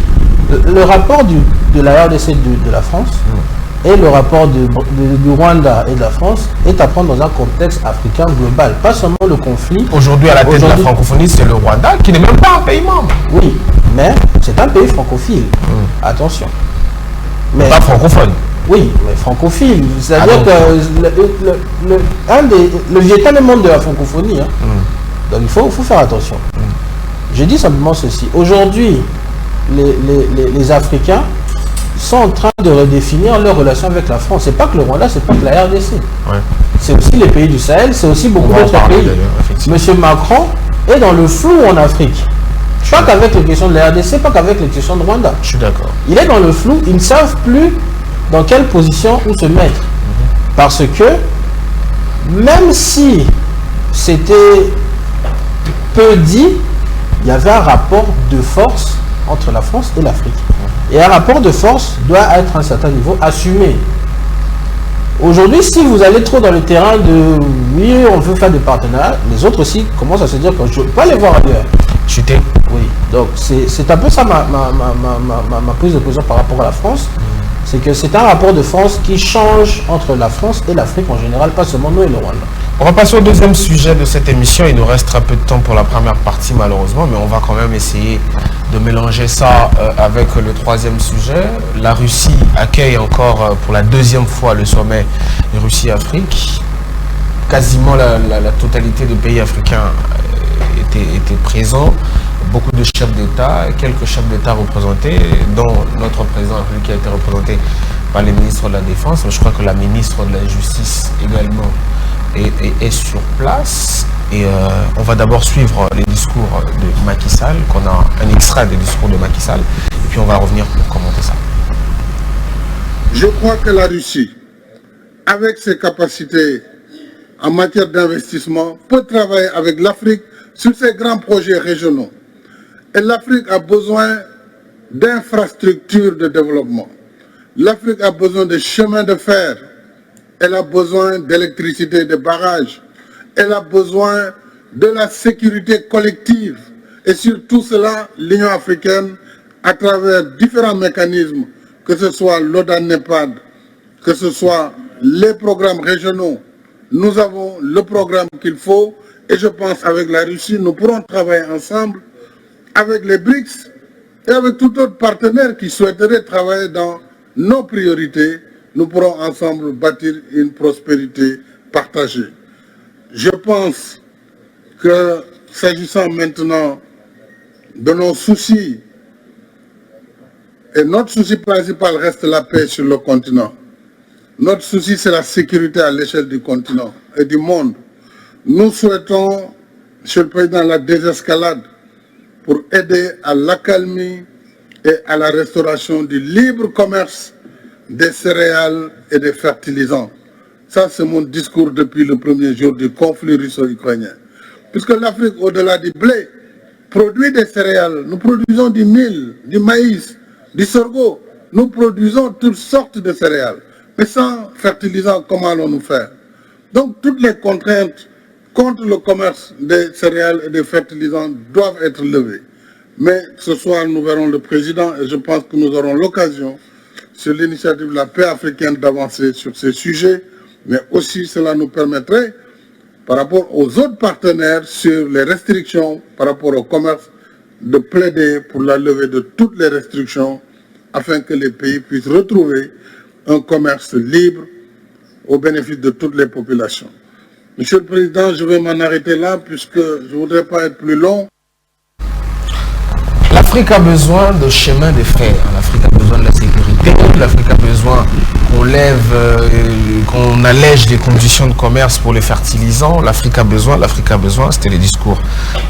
le rapport de la RDC de la France et le rapport du Rwanda et de la France est à prendre dans un contexte africain global, pas seulement le conflit. Aujourd'hui, à la tête de la francophonie, c'est le Rwanda qui n'est même pas un pays membre. Oui, mais c'est un pays francophile. Attention. Mais pas francophone. Oui, mais francophile. C'est-à-dire que le Vietnam est membre de la francophonie. Donc il faut faire attention. Je dis simplement ceci. Aujourd'hui, les Africains sont en train de redéfinir leur relation avec la France. C'est pas que le Rwanda, c'est pas que la RDC. C'est aussi les pays du Sahel, c'est aussi beaucoup d'autres pays. Monsieur Macron est dans le flou en Afrique. Pas qu'avec les questions de la RDC, pas qu'avec les questions de Rwanda. Je suis d'accord. Il est dans le flou, ils ne savent plus dans quelle position où se mettre. Parce que même si c'était peu dit, il y avait un rapport de force entre la France et l'Afrique. Et un rapport de force doit être à un certain niveau assumé. Aujourd'hui, si vous allez trop dans le terrain de oui, on veut faire des partenariats, les autres aussi commencent à se dire que je ne peux pas les voir ailleurs. Chuter. Oui, donc c'est un peu ça ma prise de position par rapport à la France. C'est que c'est un rapport de force qui change entre la France et l'Afrique en général, pas seulement nous et le Rwanda. On va passer au deuxième sujet de cette émission. Il nous reste très peu de temps pour la première partie malheureusement, mais on va quand même essayer de mélanger ça avec le troisième sujet. La Russie accueille encore pour la deuxième fois le sommet Russie-Afrique. Quasiment la totalité des pays africains étaient présents. Beaucoup de chefs d'État, quelques chefs d'État représentés, dont notre président qui a été représenté par les ministres de la Défense. Je crois que la ministre de la Justice également est sur place. Et on va d'abord suivre les discours de Macky Sall, qu'on a un extrait des discours de Macky Sall, et puis on va revenir pour commenter ça. Je crois que la Russie, avec ses capacités en matière d'investissement, peut travailler avec l'Afrique sur ces grands projets régionaux. Et l'Afrique a besoin d'infrastructures de développement. L'Afrique a besoin de chemins de fer. Elle a besoin d'électricité, de barrages. Elle a besoin de la sécurité collective. Et sur tout cela, l'Union africaine, à travers différents mécanismes, que ce soit l'ODAN-NEPAD, que ce soit les programmes régionaux, nous avons le programme qu'il faut. Et je pense qu'avec la Russie, nous pourrons travailler ensemble avec les BRICS et avec tout autre partenaire qui souhaiterait travailler dans nos priorités. Nous pourrons ensemble bâtir une prospérité partagée. Je pense que s'agissant maintenant de nos soucis, et notre souci principal reste la paix sur le continent. Notre souci, c'est la sécurité à l'échelle du continent et du monde. Nous souhaitons, Monsieur le Président, la désescalade pour aider à l'accalmie et à la restauration du libre commerce des céréales et des fertilisants. Ça, c'est mon discours depuis le premier jour du conflit russo-ukrainien. Puisque l'Afrique, au-delà du blé, produit des céréales. Nous produisons du mil, du maïs, du sorgho. Nous produisons toutes sortes de céréales. Mais sans fertilisants, comment allons-nous faire? Donc, toutes les contraintes contre le commerce des céréales et des fertilisants doivent être levées. Mais ce soir, nous verrons le président et je pense que nous aurons l'occasion, sur l'initiative de la paix africaine, d'avancer sur ces sujets. Mais aussi, cela nous permettrait, par rapport aux autres partenaires, sur les restrictions par rapport au commerce, de plaider pour la levée de toutes les restrictions afin que les pays puissent retrouver un commerce libre au bénéfice de toutes les populations. Monsieur le Président, je vais m'en arrêter là puisque je ne voudrais pas être plus long. L'Afrique a besoin de chemin de fer, l'Afrique a besoin de la sécurité, l'Afrique a besoin qu'on allège les conditions de commerce pour les fertilisants, l'Afrique a besoin, c'était les discours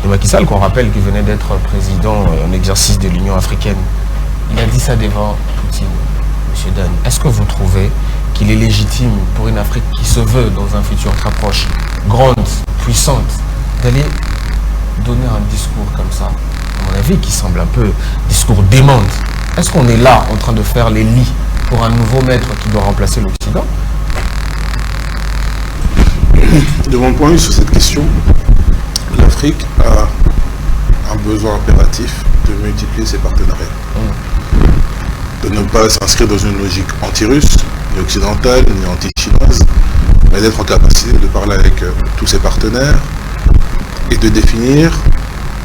de Macky Sall, qu'on rappelle qu'il venait d'être président en exercice de l'Union africaine. Il a dit ça devant Poutine, M. Dan. Est-ce que vous trouvez qu'il est légitime pour une Afrique qui se veut dans un futur très proche, grande, puissante, d'aller donner un discours comme ça, à mon avis, qui semble un peu discours démente? Est-ce qu'on est là en train de faire les lits pour un nouveau maître qui doit remplacer l'Occident? De mon point de vue sur cette question, l'Afrique a un besoin impératif de multiplier ses partenariats. De ne pas s'inscrire dans une logique anti-russe, ni occidentale, ni anti-chinoise, mais d'être en capacité de parler avec tous ses partenaires et de définir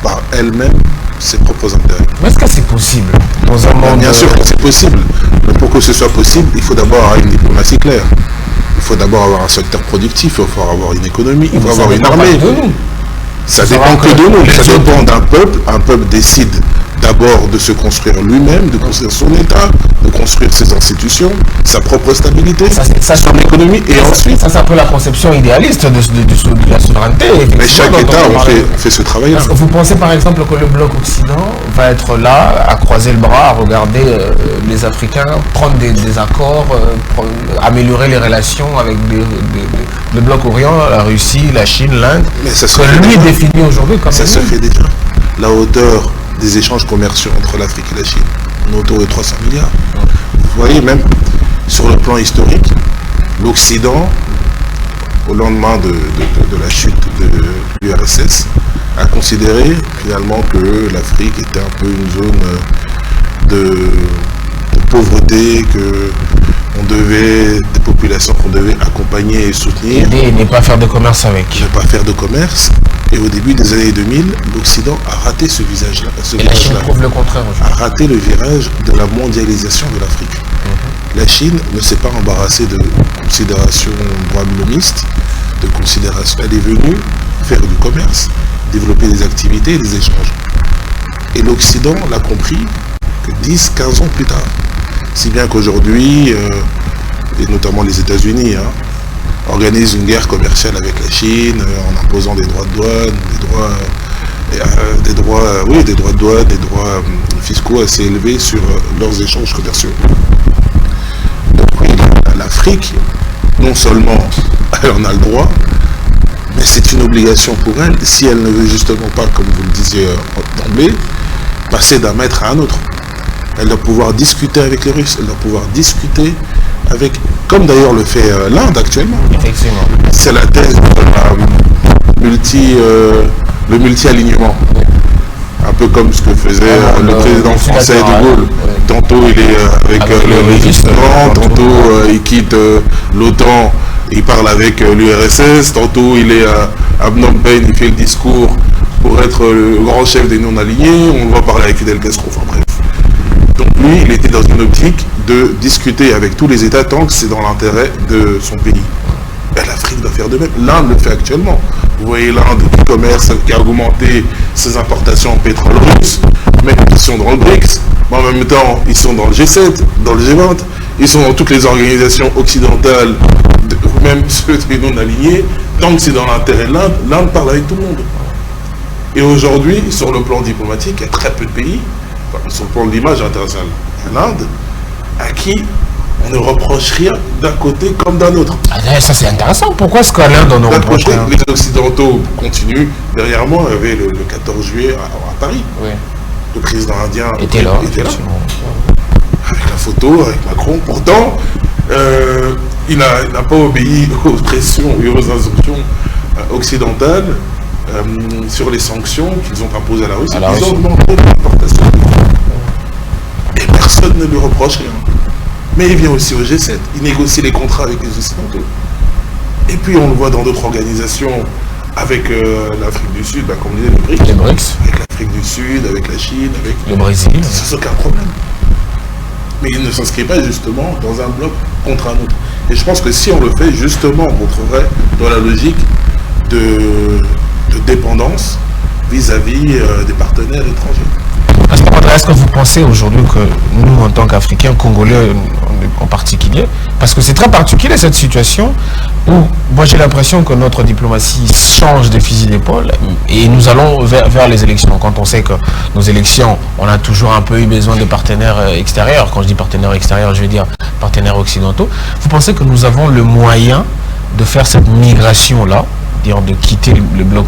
par elle-même ses propres intérêts. Mais est-ce que c'est possible dans un monde... Bien sûr que c'est possible, mais pour que ce soit possible, il faut d'abord avoir une diplomatie claire. Il faut d'abord avoir un secteur productif, il faut avoir une économie, il faut avoir une armée. Ça dépend que de nous, ça dépend d'un peuple. Un peuple décide d'abord de se construire lui-même, de construire son État, de construire ses institutions, sa propre stabilité, son économie, et ensuite... Ça, c'est un peu la conception idéaliste de la souveraineté. Mais chaque État fait ce travail-là. Vous pensez par exemple que le bloc Occident va être là, à croiser le bras, à regarder les Africains prendre des accords, améliorer les relations avec le bloc Orient, la Russie, la Chine, l'Inde, que lui définit aujourd'hui comme ça se fait déjà. La hauteur des échanges commerciaux entre l'Afrique et la Chine, on est autour de 300 milliards. Vous voyez, même sur le plan historique, l'Occident, au lendemain de la chute de l'URSS, a considéré finalement que l'Afrique était un peu une zone de pauvreté, des populations qu'on devait accompagner et soutenir. Et ne pas faire de commerce avec. Ne pas faire de commerce. Et au début des années 2000, l'Occident a raté ce visage-là. Et la Chine prouve le contraire aujourd'hui. A raté le virage de la mondialisation de l'Afrique. La Chine ne s'est pas embarrassée de considérations brahmanistes, de considérations. Elle est venue faire du commerce, développer des activités et des échanges. Et l'Occident l'a compris que 10-15 ans plus tard. Si bien qu'aujourd'hui, et notamment les États-Unis, organisent une guerre commerciale avec la Chine en imposant des droits de douane, des droits de douane, des droits fiscaux assez élevés sur leurs échanges commerciaux. Donc oui, l'Afrique, non seulement elle en a le droit, mais c'est une obligation pour elle, si elle ne veut justement pas, comme vous le disiez d'emblée, passer d'un maître à un autre. Elle doit pouvoir discuter avec les Russes, elle doit pouvoir discuter avec, comme d'ailleurs le fait l'Inde actuellement. Effectivement. C'est la thèse de le multi-alignement. Un peu comme ce que faisait le président français de Gaulle. Tantôt il est avec le résistant, tantôt il quitte l'OTAN, il parle avec l'URSS, tantôt il est à Phnom Penh, il fait le discours pour être le grand chef des non-alignés, on va parler avec Fidel Castro, enfin bref. Donc lui, il était dans une optique de discuter avec tous les États tant que c'est dans l'intérêt de son pays. ben, l'Afrique doit faire de même. L'Inde le fait actuellement. Vous voyez l'Inde qui a augmenté ses importations en pétrole russe, mais ils sont dans le BRICS, mais en même temps, ils sont dans le G7, dans le G20, ils sont dans toutes les organisations occidentales, même ceux des non-alignés. Tant que c'est dans l'intérêt de l'Inde, l'Inde parle avec tout le monde. Et aujourd'hui, sur le plan diplomatique, il y a très peu de pays, sur le plan de l'image internationale, l'Inde, à qui on ne reproche rien d'un côté comme d'un autre. Ah, ça c'est intéressant. Pourquoi est-ce qu'à l'Inde on ne reproche rien? Les Occidentaux continuent. Derrière moi, il y avait le 14 juillet à Paris. Oui. Le président indien était là. Avec la photo, avec Macron. Pourtant, il n'a pas obéi aux pressions et aux injonctions occidentales sur les sanctions qu'ils ont imposées à la Russie. Ils ont augmenté l'importation. Et personne ne lui reproche rien. Mais il vient aussi au G7, il négocie les contrats avec les Occidentaux. Et puis on le voit dans d'autres organisations, avec l'Afrique du Sud, comme on disait, le BRICS. Les BRICS. Avec l'Afrique du Sud, avec la Chine, avec le Brésil. C'est aucun problème. Mais il ne s'inscrit pas justement dans un bloc contre un autre. Et je pense que si on le fait, justement, on retrouverait dans la logique de dépendance vis-à-vis des partenaires étrangers. Est-ce que vous pensez aujourd'hui que nous, en tant qu'Africains, Congolais en particulier, parce que c'est très particulier cette situation où moi j'ai l'impression que notre diplomatie change de fusil d'épaule et nous allons vers les élections. Quand on sait que nos élections, on a toujours un peu eu besoin de partenaires extérieurs. Quand je dis partenaires extérieurs, je veux dire partenaires occidentaux. Vous pensez que nous avons le moyen de faire cette migration-là, de quitter le bloc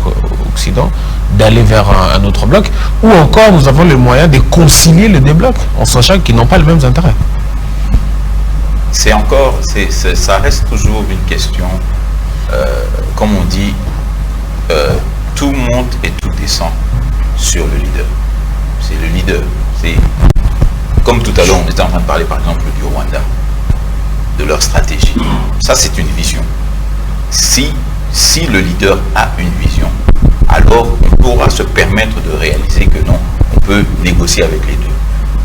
occident, d'aller vers un autre bloc, ou encore nous avons le moyen de concilier les deux blocs, en sachant qu'ils n'ont pas les mêmes intérêts? Ça reste toujours une question, comme on dit, tout monte et tout descend sur le leader. C'est le leader. C'est comme tout à l'heure, on était en train de parler par exemple du Rwanda, de leur stratégie. Ça, c'est une vision. Si le leader a une vision, alors on pourra se permettre de réaliser que non, on peut négocier avec les deux.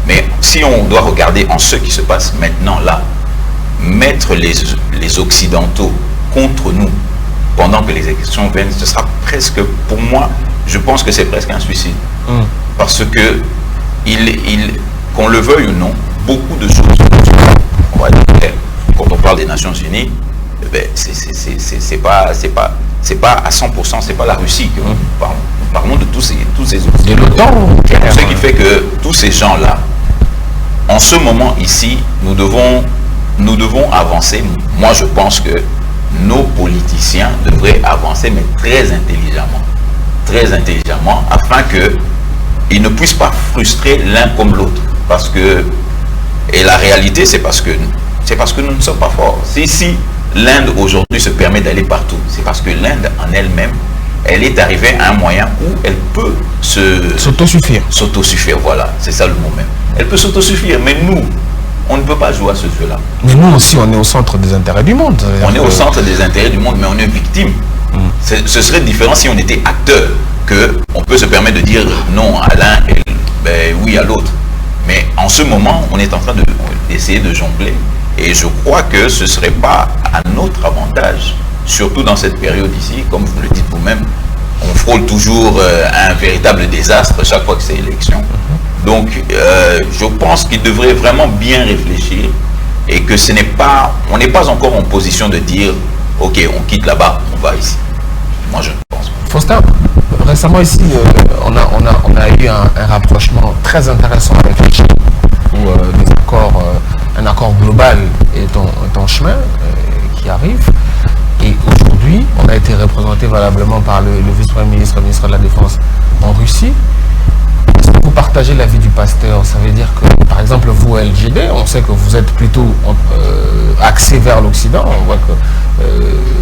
Mais si on doit regarder en ce qui se passe maintenant là, mettre les Occidentaux contre nous pendant que les élections viennent, ce sera presque, pour moi, je pense que c'est presque un suicide. Parce que, qu'on le veuille ou non, beaucoup de choses, on va dire, quand on parle des Nations Unies, c'est pas à 100%, c'est pas la Russie que nous parlons. Nous parlons de tous ces autres. De l'OTAN. Ce qui fait que tous ces gens-là, en ce moment ici, nous devons avancer. Moi, je pense que nos politiciens devraient avancer, mais très intelligemment, afin qu'ils ne puissent pas frustrer l'un comme l'autre. Et la réalité, c'est parce que nous ne sommes pas forts. Si l'Inde aujourd'hui se permet d'aller partout, c'est parce que l'Inde en elle-même, elle est arrivée à un moyen où elle peut s'autosuffire. S'autosuffire, voilà, c'est ça le mot même. Elle peut s'autosuffire, mais nous, on ne peut pas jouer à ce jeu-là. Mais nous aussi, on est au centre des intérêts du monde. On est au centre des intérêts du monde, mais on est victime. Ce serait différent si on était acteur, qu'on peut se permettre de dire non à l'un et oui à l'autre. Mais en ce moment, on est en train d'essayer de jongler. Et je crois que ce ne serait pas à notre avantage, surtout dans cette période ici, comme vous le dites vous-même, on frôle toujours un véritable désastre chaque fois que c'est élection. Donc, je pense qu'il devrait vraiment bien réfléchir et que on n'est pas encore en position de dire, ok, on quitte là-bas, on va ici. Moi, je ne pense pas. Faustin, récemment ici, on a eu un rapprochement très intéressant avec la Chine, où un accord global est en chemin, qui arrive. Et aujourd'hui, on a été représenté valablement par le vice-premier ministre, ministre de la Défense en Russie. Est-ce que vous partagez l'avis du pasteur? Ça veut dire que, par exemple, vous, LGD, on sait que vous êtes plutôt axé vers l'Occident. On voit que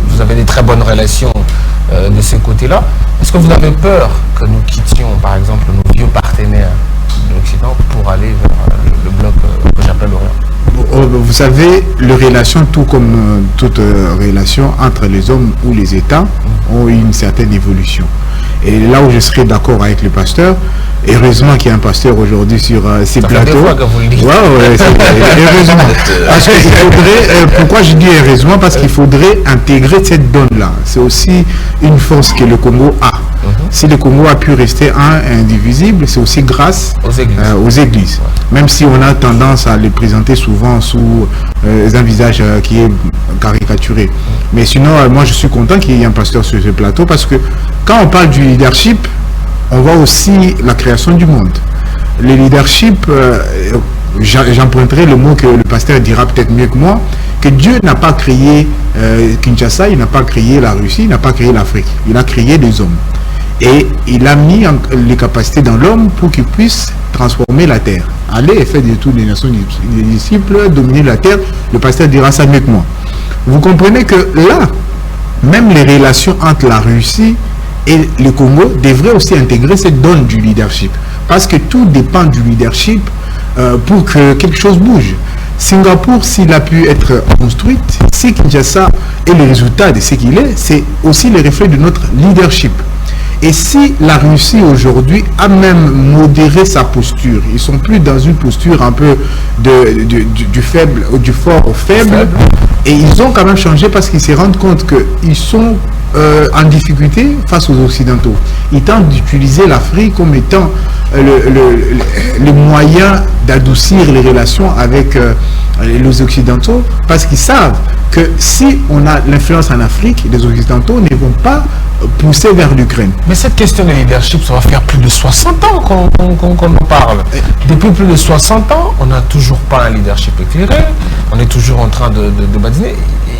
vous avez des très bonnes relations de ce côté-là. Est-ce que vous avez peur que nous quittions, par exemple, nos vieux partenaires de l'Occident pour aller vers le bloc que j'appelle l'Orient? vous savez, les relations, tout comme toute relation entre les hommes ou les États, ont une certaine évolution. Et là où je serais d'accord avec le pasteur, heureusement qu'il y a un pasteur aujourd'hui sur ces plateaux. Heureusement. Parce qu'il faudrait, pourquoi je dis heureusement? Parce qu'il faudrait intégrer cette donne-là. C'est aussi une force que le Congo a. Si le Congo a pu rester indivisible, c'est aussi grâce aux églises. Même si on a tendance à les présenter souvent sous un visage qui est caricaturé. Mais sinon, moi je suis content qu'il y ait un pasteur sur ce plateau, parce que quand on parle du leadership, on voit aussi la création du monde. Le leadership, j'emprunterai le mot que le pasteur dira peut-être mieux que moi, que Dieu n'a pas créé Kinshasa, il n'a pas créé la Russie, il n'a pas créé l'Afrique. Il a créé des hommes. Et il a mis les capacités dans l'homme pour qu'il puisse transformer la terre. Allez et faites de toutes les nations des disciples, dominer la terre. Le pasteur dira ça mieux que moi. Vous comprenez que là, même les relations entre la Russie et le Congo devraient aussi intégrer cette donne du leadership. Parce que tout dépend du leadership pour que quelque chose bouge. Singapour, s'il a pu être construite, si Kinshasa est le résultat de ce qu'il est, c'est aussi le reflet de notre leadership. Et si la Russie aujourd'hui a même modéré sa posture, ils sont plus dans une posture un peu du faible, du fort au faible, et ils ont quand même changé parce qu'ils se rendent compte qu'ils sont en difficulté face aux Occidentaux. Ils tentent d'utiliser l'Afrique comme étant le moyen d'adoucir les relations avec les Occidentaux, parce qu'ils savent que si on a l'influence en Afrique, les Occidentaux ne vont pas pousser vers l'Ukraine. Mais cette question de leadership, ça va faire plus de 60 ans qu'on en parle. Depuis plus de 60 ans, on n'a toujours pas un leadership éclairé, on est toujours en train de badiner,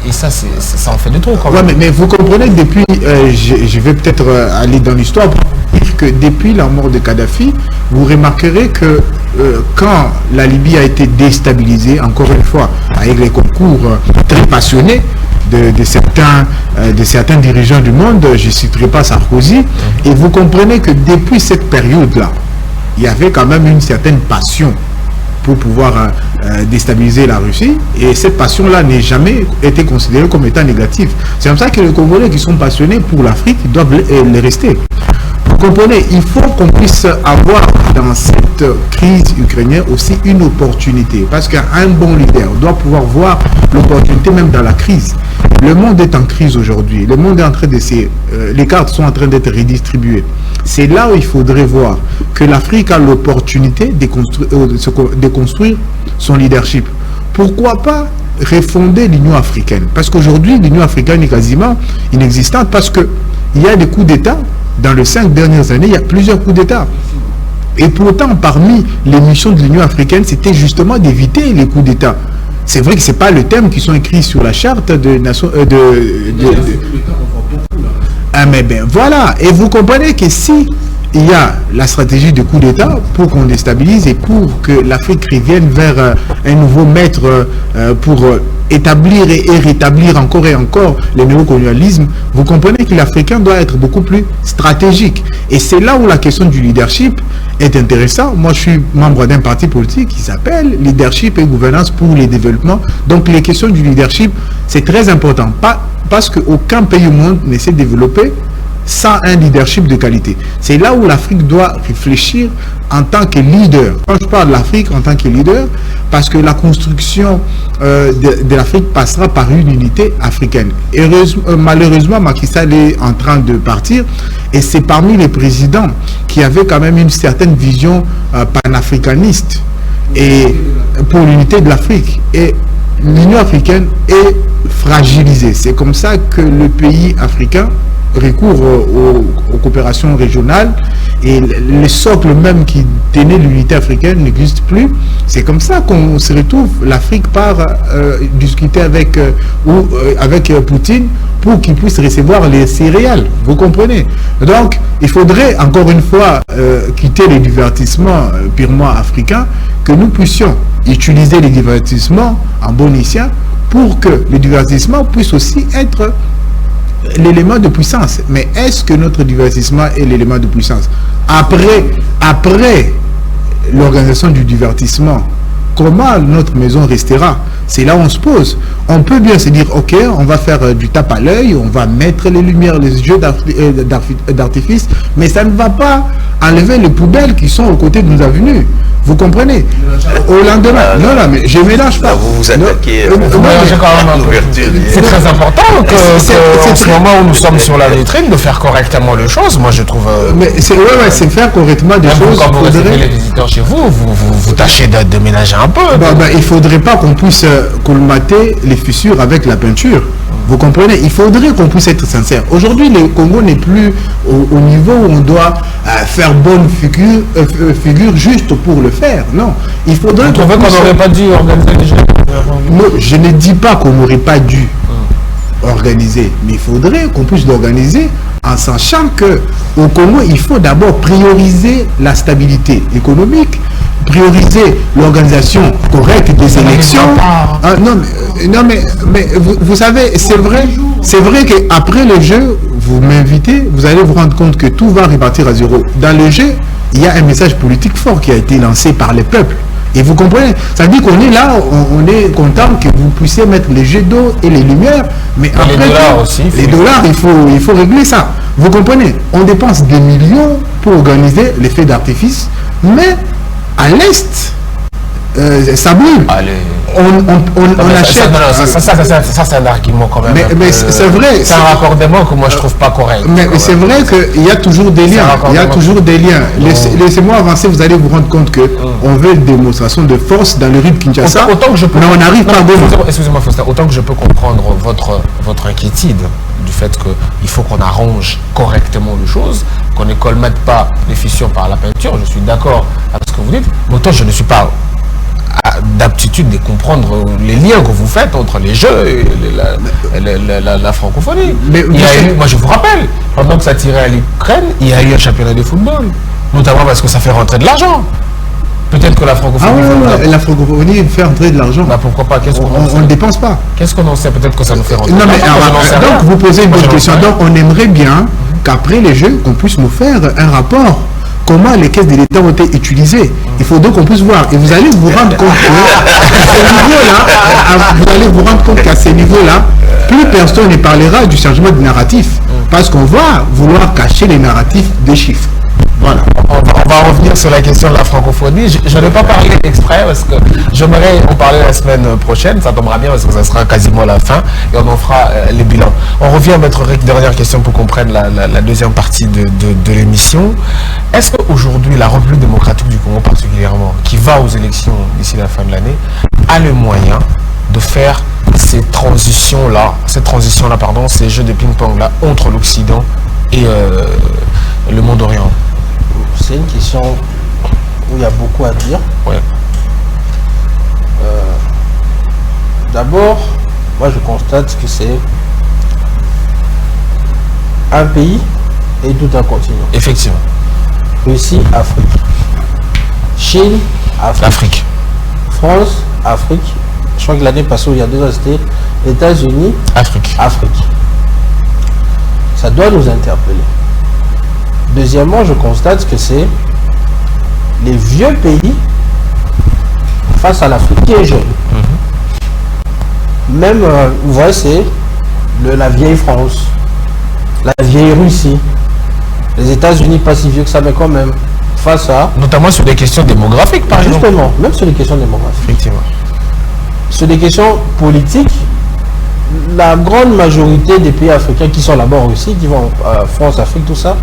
et ça, ça en fait de trop quand même. Ouais, mais vous comprenez, depuis, je vais peut-être aller dans l'histoire pour dire que depuis la mort de Kadhafi, vous remarquerez que quand la Libye a été déstabilisée, encore une fois, avec les concours très passionnés de certains dirigeants du monde, je ne citerai pas Sarkozy, et vous comprenez que depuis cette période-là, il y avait quand même une certaine passion pour pouvoir déstabiliser la Russie, et cette passion-là n'a jamais été considérée comme étant négative. C'est comme ça que les Congolais qui sont passionnés pour l'Afrique doivent le rester. Vous comprenez, il faut qu'on puisse avoir dans cette crise ukrainienne aussi une opportunité, parce qu'un bon leader doit pouvoir voir l'opportunité même dans la crise. Le monde est en crise aujourd'hui, le monde est en train de les cartes sont en train d'être redistribuées. C'est là où il faudrait voir que l'Afrique a l'opportunité de construire son leadership. Pourquoi pas refonder l'Union africaine? Parce qu'aujourd'hui, l'Union africaine est quasiment inexistante, parce qu'il y a des coups d'État. Dans les 5 dernières années, il y a plusieurs coups d'État. Et pourtant, parmi les missions de l'Union africaine, c'était justement d'éviter les coups d'État. C'est vrai que ce n'est pas le thème qui sont écrits sur la charte de Nations... mais ben voilà. Et vous comprenez que si il y a la stratégie de coup d'État pour qu'on déstabilise et pour que l'Afrique revienne vers un nouveau maître pour établir et rétablir encore et encore le néocolonialisme, vous comprenez que l'Africain doit être beaucoup plus stratégique. Et c'est là où la question du leadership est intéressante. Moi, je suis membre d'un parti politique qui s'appelle Leadership et Gouvernance pour le Développement. Donc, les questions du leadership, c'est très important. Parce qu'aucun pays au monde ne s'est développé sans un leadership de qualité. C'est là où l'Afrique doit réfléchir en tant que leader. Quand je parle de l'Afrique en tant que leader, parce que la construction de l'Afrique passera par une unité africaine. Malheureusement, Macky Sall est en train de partir, et c'est parmi les présidents qui avaient quand même une certaine vision panafricaniste et pour l'unité de l'Afrique. Et l'Union africaine est fragilisée. C'est comme ça que le pays africain recours aux coopérations régionales, et le socle même qui tenait l'unité africaine n'existe plus. C'est comme ça qu'on se retrouve, l'Afrique part discuter avec Poutine pour qu'il puisse recevoir les céréales, vous comprenez. Donc il faudrait encore une fois quitter les divertissements purement africains, que nous puissions utiliser les divertissements en bon escient pour que les divertissements puissent aussi être l'élément de puissance. Mais est-ce que notre divertissement est l'élément de puissance? Après l'organisation du divertissement comment notre maison restera? C'est là où on se pose. On peut bien se dire, ok, on va faire du tape à l'œil, on va mettre les lumières, les jeux d'artifice, mais ça ne va pas enlever les poubelles qui sont aux côtés de nos avenues. Vous comprenez? Au lendemain, non, mais je ne mélange pas. Vous vous attaquez C'est très important en ce moment où nous sommes sur la vitrine de faire correctement les choses. Moi, je trouve. Mais c'est faire correctement des choses. Quand vous recevez les visiteurs chez vous, vous tâchez de ménager un peu. Il ne faudrait pas qu'on puisse colmater les fissures avec la peinture. Vous comprenez? Il faudrait qu'on puisse être sincère. Aujourd'hui, le Congo n'est plus au niveau où on doit faire bonne figure juste pour le faire. Non. Il faudrait qu'on n'aurait pas dû organiser les Jeux. Non, je ne dis pas qu'on n'aurait pas dû organiser, mais il faudrait qu'on puisse l'organiser en sachant qu'au Congo, il faut d'abord prioriser la stabilité économique, prioriser l'organisation correcte des élections. Non, mais vous savez, c'est vrai qu'après le jeu, vous m'invitez, vous allez vous rendre compte que tout va repartir à zéro. Dans le jeu, il y a un message politique fort qui a été lancé par les peuples. Et vous comprenez, ça veut dire qu'on est là, on est content que vous puissiez mettre les jets d'eau et les lumières, mais après les dollars aussi. Les dollars, il faut régler ça. Vous comprenez, on dépense des millions pour organiser les feux d'artifice, mais à l'Est, ça brûle. On achète. Ça c'est un argument quand même. Mais c'est vrai. C'est un raccordement que moi je trouve pas correct. Mais c'est vrai qu'il y a toujours des liens. Il y a toujours des liens. Laissez-moi avancer, vous allez vous rendre compte qu'on veut une démonstration de force dans le rythme Kinshasa. Mais on n'arrive pas à Goma. Excusez-moi, Faustin, autant que je peux comprendre votre inquiétude du fait qu'il faut qu'on arrange correctement les choses, qu'on ne colmate pas les fissures par la peinture. Je suis d'accord avec ce que vous dites. Mais autant je ne suis pas d'aptitude de comprendre les liens que vous faites entre les jeux et la francophonie. Moi je vous rappelle, pendant que ça tirait à l'Ukraine, il y a eu un championnat de football, notamment parce que ça fait rentrer de l'argent. Peut-être que la francophonie... la francophonie fait rentrer de l'argent. Pourquoi pas? On ne dépense pas. Qu'est-ce qu'on en sait? Peut-être que ça nous fait rentrer. Non, mais donc vous posez une bonne question. Donc on aimerait bien qu'après les jeux, qu'on puisse nous faire un rapport. Comment les caisses de l'État ont été utilisées. Il faut donc qu'on puisse voir. Et vous allez vous rendre compte qu'à ce niveau-là, plus personne ne parlera du changement de narratif. Parce qu'on va vouloir cacher les narratifs des chiffres. Voilà. On va revenir sur la question de la francophonie. Je ne vais pas parler exprès parce que j'aimerais en parler la semaine prochaine. Ça tombera bien parce que ça sera quasiment la fin et on en fera les bilans. On revient à notre dernière question pour qu'on prenne la deuxième partie de l'émission. Est-ce qu'aujourd'hui, la République démocratique du Congo particulièrement, qui va aux élections d'ici la fin de l'année, a le moyen de faire ces transitions-là, ces jeux de ping-pong-là entre l'Occident et le monde orient? C'est une question où il y a beaucoup à dire. Ouais. D'abord, moi je constate que c'est un pays et tout un continent. Effectivement. Russie, Afrique. Chine, Afrique. France, Afrique. Je crois que l'année passée, il y a 2 ans, c'était États-Unis, Afrique. Ça doit nous interpeller. Deuxièmement, je constate que c'est les vieux pays face à l'Afrique qui est jeune. Même, vous voyez, c'est la vieille France, la vieille Russie, les États-Unis pas si vieux que ça, mais quand même, face à... Notamment sur des questions démographiques, par exemple. Justement, même sur les questions démographiques. Effectivement. Sur des questions politiques, la grande majorité des pays africains qui sont là-bas en Russie, qui vont France, Afrique, tout ça,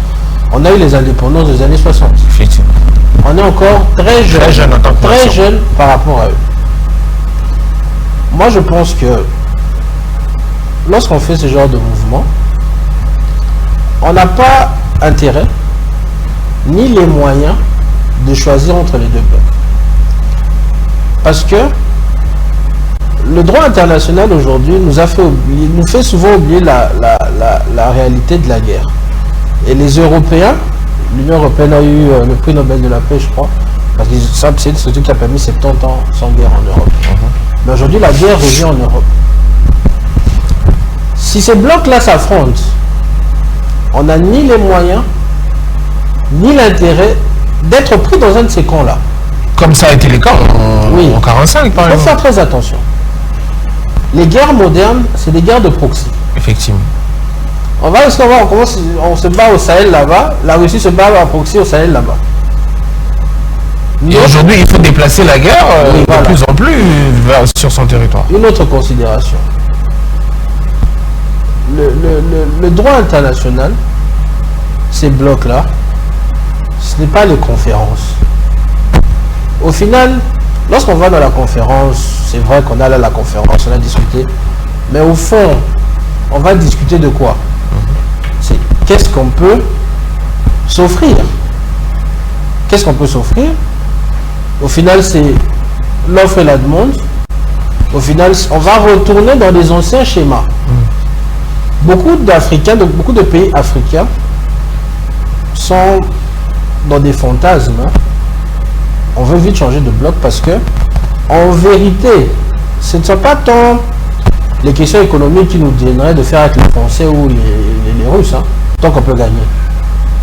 on a eu les indépendances des années 60. Effectivement. On est encore très jeune par rapport à eux. Moi, je pense que lorsqu'on fait ce genre de mouvement, on n'a pas intérêt ni les moyens de choisir entre les deux peuples. Parce que le droit international aujourd'hui nous fait souvent oublier la réalité de la guerre. Et les Européens, l'Union Européenne a eu le prix Nobel de la paix, je crois, parce que c'est une structure qui a permis 70 ans sans guerre en Europe. Mais aujourd'hui, la guerre revient en Europe. Si ces blocs-là s'affrontent, on n'a ni les moyens, ni l'intérêt d'être pris dans un de ces camps-là. Comme ça a été le cas en 1945, par exemple. Il faut faire très attention. Les guerres modernes, c'est des guerres de proxy. Effectivement. On se bat au Sahel là-bas, la Russie se bat en proxy au Sahel là-bas. Et aujourd'hui, il faut déplacer la guerre de plus en plus sur son territoire. Une autre considération. Le droit international, ces blocs-là, ce n'est pas les conférences. Au final, lorsqu'on va dans la conférence, c'est vrai qu'on a là la conférence, on a discuté, mais au fond, on va discuter de quoi? C'est qu'est-ce qu'on peut s'offrir? Qu'est-ce qu'on peut s'offrir? Au final, c'est l'offre et la demande. Au final, on va retourner dans des anciens schémas. Beaucoup d'Africains, beaucoup de pays africains sont dans des fantasmes. On veut vite changer de bloc parce que, en vérité, ce ne sont pas tant les questions économiques qui nous donneraient de faire avec les Français ou les Russes, tant qu'on peut gagner.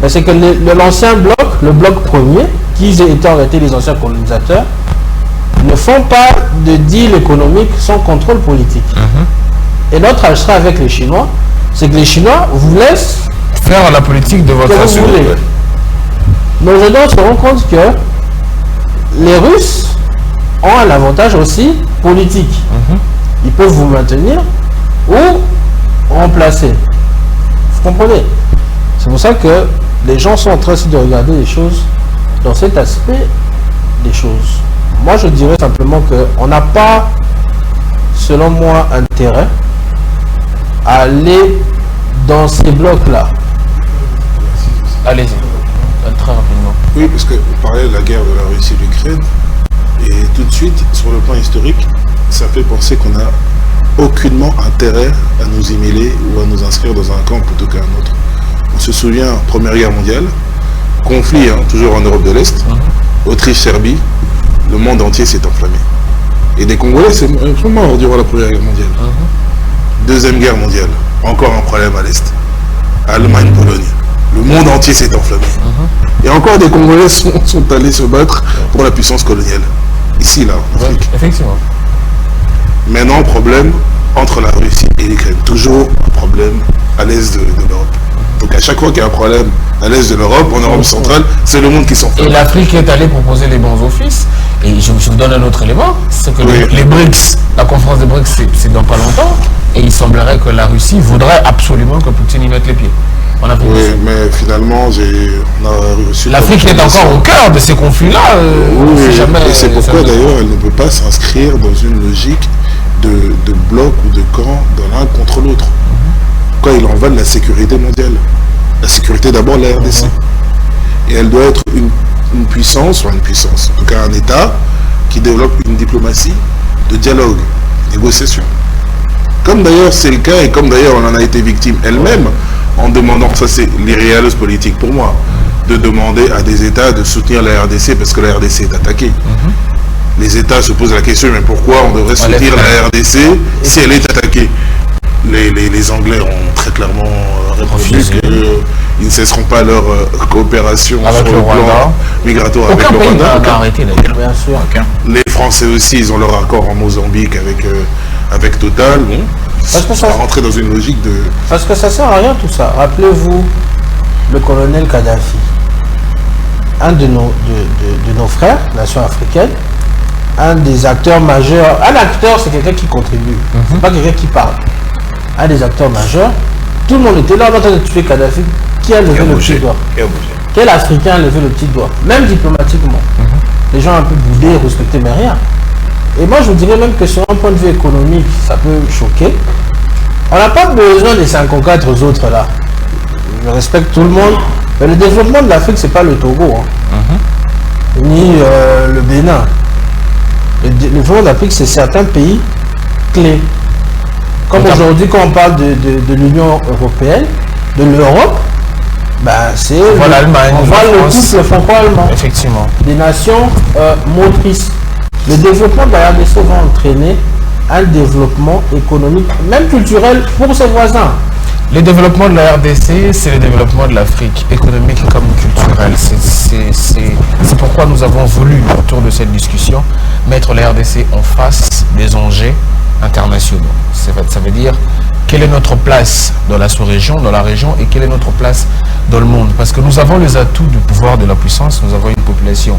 Mais c'est que l'ancien bloc, le bloc premier, qui étaient en réalité les anciens colonisateurs, ne font pas de deal économique sans contrôle politique. Et notre achat avec les Chinois, c'est que les Chinois vous laissent faire la politique de votre nation. Mais aujourd'hui, on se rend compte que les Russes ont un avantage aussi politique. Ils peuvent vous maintenir ou remplacer. Vous comprenez? C'est pour ça que les gens sont en train de regarder les choses dans cet aspect des choses. Moi, je dirais simplement qu'on n'a pas, selon moi, intérêt à aller dans ces blocs-là. Allez-y, très rapidement. Oui, parce que vous parlez de la guerre de la Russie et de l'Ukraine, et tout de suite, sur le plan historique, ça fait penser qu'on n'a aucunement intérêt à nous y mêler ou à nous inscrire dans un camp plutôt qu'un autre. On se souvient, Première Guerre mondiale, conflit, toujours en Europe de l'Est, Autriche-Serbie, le monde entier s'est enflammé. Et des Congolais sont morts durant la Première Guerre mondiale. Deuxième Guerre mondiale, encore un problème à l'Est. Allemagne, Pologne. Le monde entier s'est enflammé. Et encore des Congolais sont allés se battre pour la puissance coloniale. Ici, là, en Afrique. Effectivement. Maintenant, problème entre la Russie et l'Ukraine. Toujours un problème à l'est de l'Europe. Donc à chaque fois qu'il y a un problème à l'est de l'Europe, en Europe centrale, c'est le monde qui s'enflamme. Et l'Afrique est allée proposer les bons offices. Et je vous donne un autre élément, c'est que les BRICS, la conférence des BRICS, c'est dans pas longtemps. Et il semblerait que la Russie voudrait absolument que Poutine y mette les pieds. Oui, mais finalement, on a reçu... L'Afrique est encore au cœur de ces conflits-là. Et c'est pourquoi d'ailleurs elle ne peut pas s'inscrire dans une logique de bloc ou de camp de l'un contre l'autre. Quand il en va de la sécurité mondiale. La sécurité d'abord de la RDC. Et elle doit être une puissance, en tout cas un État, qui développe une diplomatie de dialogue, de négociation. Comme d'ailleurs c'est le cas, et comme d'ailleurs on en a été victime elle-même, en demandant, ça c'est l'irréalisme politique pour moi, de demander à des États de soutenir la RDC parce que la RDC est attaquée. Les États se posent la question, mais pourquoi on devrait soutenir la RDC si elle est attaquée? Les Anglais ont très clairement répondu qu'ils ne cesseront pas leur coopération avec sur le plan migratoire avec le Rwanda. Arrêté, bien sûr. Les Français aussi, ils ont leur accord en Mozambique avec Total. Bon. Parce que ça va rentrer dans une logique de... Parce que ça sert à rien tout ça. Rappelez-vous le colonel Kadhafi, un de nos frères, nation africaine, un des acteurs majeurs. Un acteur, c'est quelqu'un qui contribue, c'est pas quelqu'un qui parle. Un des acteurs majeurs, tout le monde était là en train de tuer Kadhafi. Qui a levé le petit doigt? Quel Africain a levé le petit doigt? Même diplomatiquement. Les gens un peu boudés, respectés, mais rien. Et moi, je vous dirais même que sur un point de vue économique, ça peut choquer. On n'a pas besoin des 54 autres là. Je respecte tout le monde. Mais le développement de l'Afrique, c'est pas le Togo. Ni le Bénin. Le développement de l'Afrique, c'est certains pays clés. Comme aujourd'hui, quand on parle de l'Union européenne, de l'Europe, c'est l'Allemagne. On voit le couple franco-allemand. Effectivement. Des nations motrices. Le développement de la RDC va entraîner un développement économique, même culturel, pour ses voisins. Le développement de la RDC, c'est le développement de l'Afrique, économique comme culturel. C'est pourquoi nous avons voulu, autour de cette discussion, mettre la RDC en face des enjeux internationaux. Ça veut dire quelle est notre place dans la sous-région, dans la région, et quelle est notre place dans le monde. Parce que nous avons les atouts du pouvoir de la puissance, nous avons une population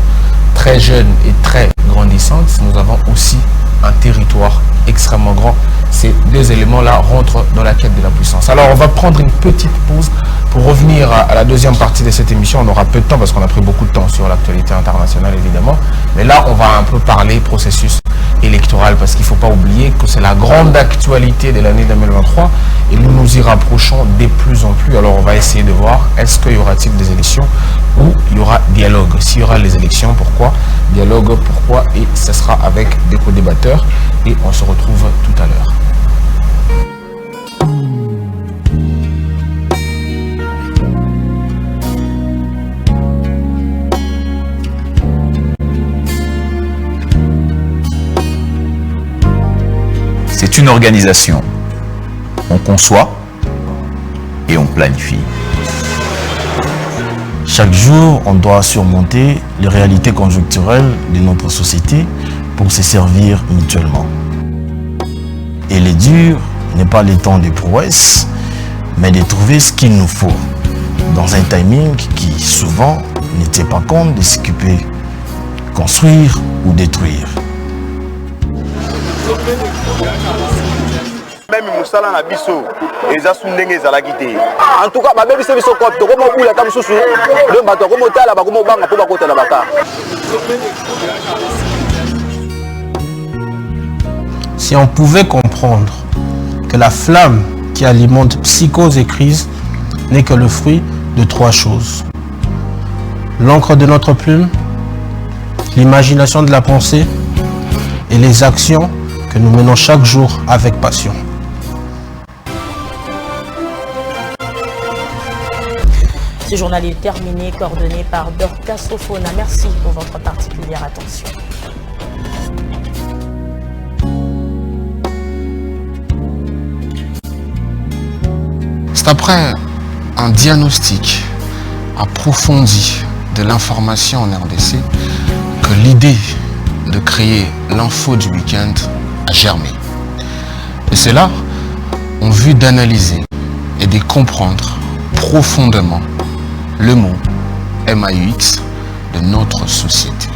très jeune et très grandissante, nous avons aussi un territoire extrêmement grand. Ces deux éléments-là rentrent dans la quête de la puissance. Alors on va prendre une petite pause pour revenir à la deuxième partie de cette émission. On aura peu de temps parce qu'on a pris beaucoup de temps sur l'actualité internationale évidemment. Mais là on va un peu parler processus électoral parce qu'il ne faut pas oublier que c'est la grande actualité de l'année 2023 et nous nous y rapprochons de plus en plus. Alors on va essayer de voir est-ce qu'il y aura-t-il des élections ou il y aura dialogue. S'il y aura les élections, pourquoi? Dialogue, pourquoi? Et ce sera avec des co-débatteurs et on se retrouve tout à l'heure. C'est une organisation. On conçoit et on planifie. Chaque jour, on doit surmonter les réalités conjoncturelles de notre société pour se servir mutuellement. Et le dur n'est pas le temps des prouesses, mais de trouver ce qu'il nous faut dans un timing qui souvent ne tient pas compte de ce qui peut construire ou détruire. Même musala na biso eza sundenge ezalaki te. En tout cas babebisa biso ko to komo bula ta mususu le bato komo tala ba komo banga po ba kota na baka. Si on pouvait comprendre que la flamme qui alimente psychose et crise n'est que le fruit de trois choses: l'encre de notre plume, l'imagination de la pensée et les actions que nous menons chaque jour avec passion. Ce journal est terminé, coordonné par Dorcas Sofona. Merci pour votre particulière attention. C'est après un diagnostic approfondi de l'information en RDC que l'idée de créer l'info du week-end a germé. Et c'est là en vue d'analyser et de comprendre profondément le mot MAUX de notre société.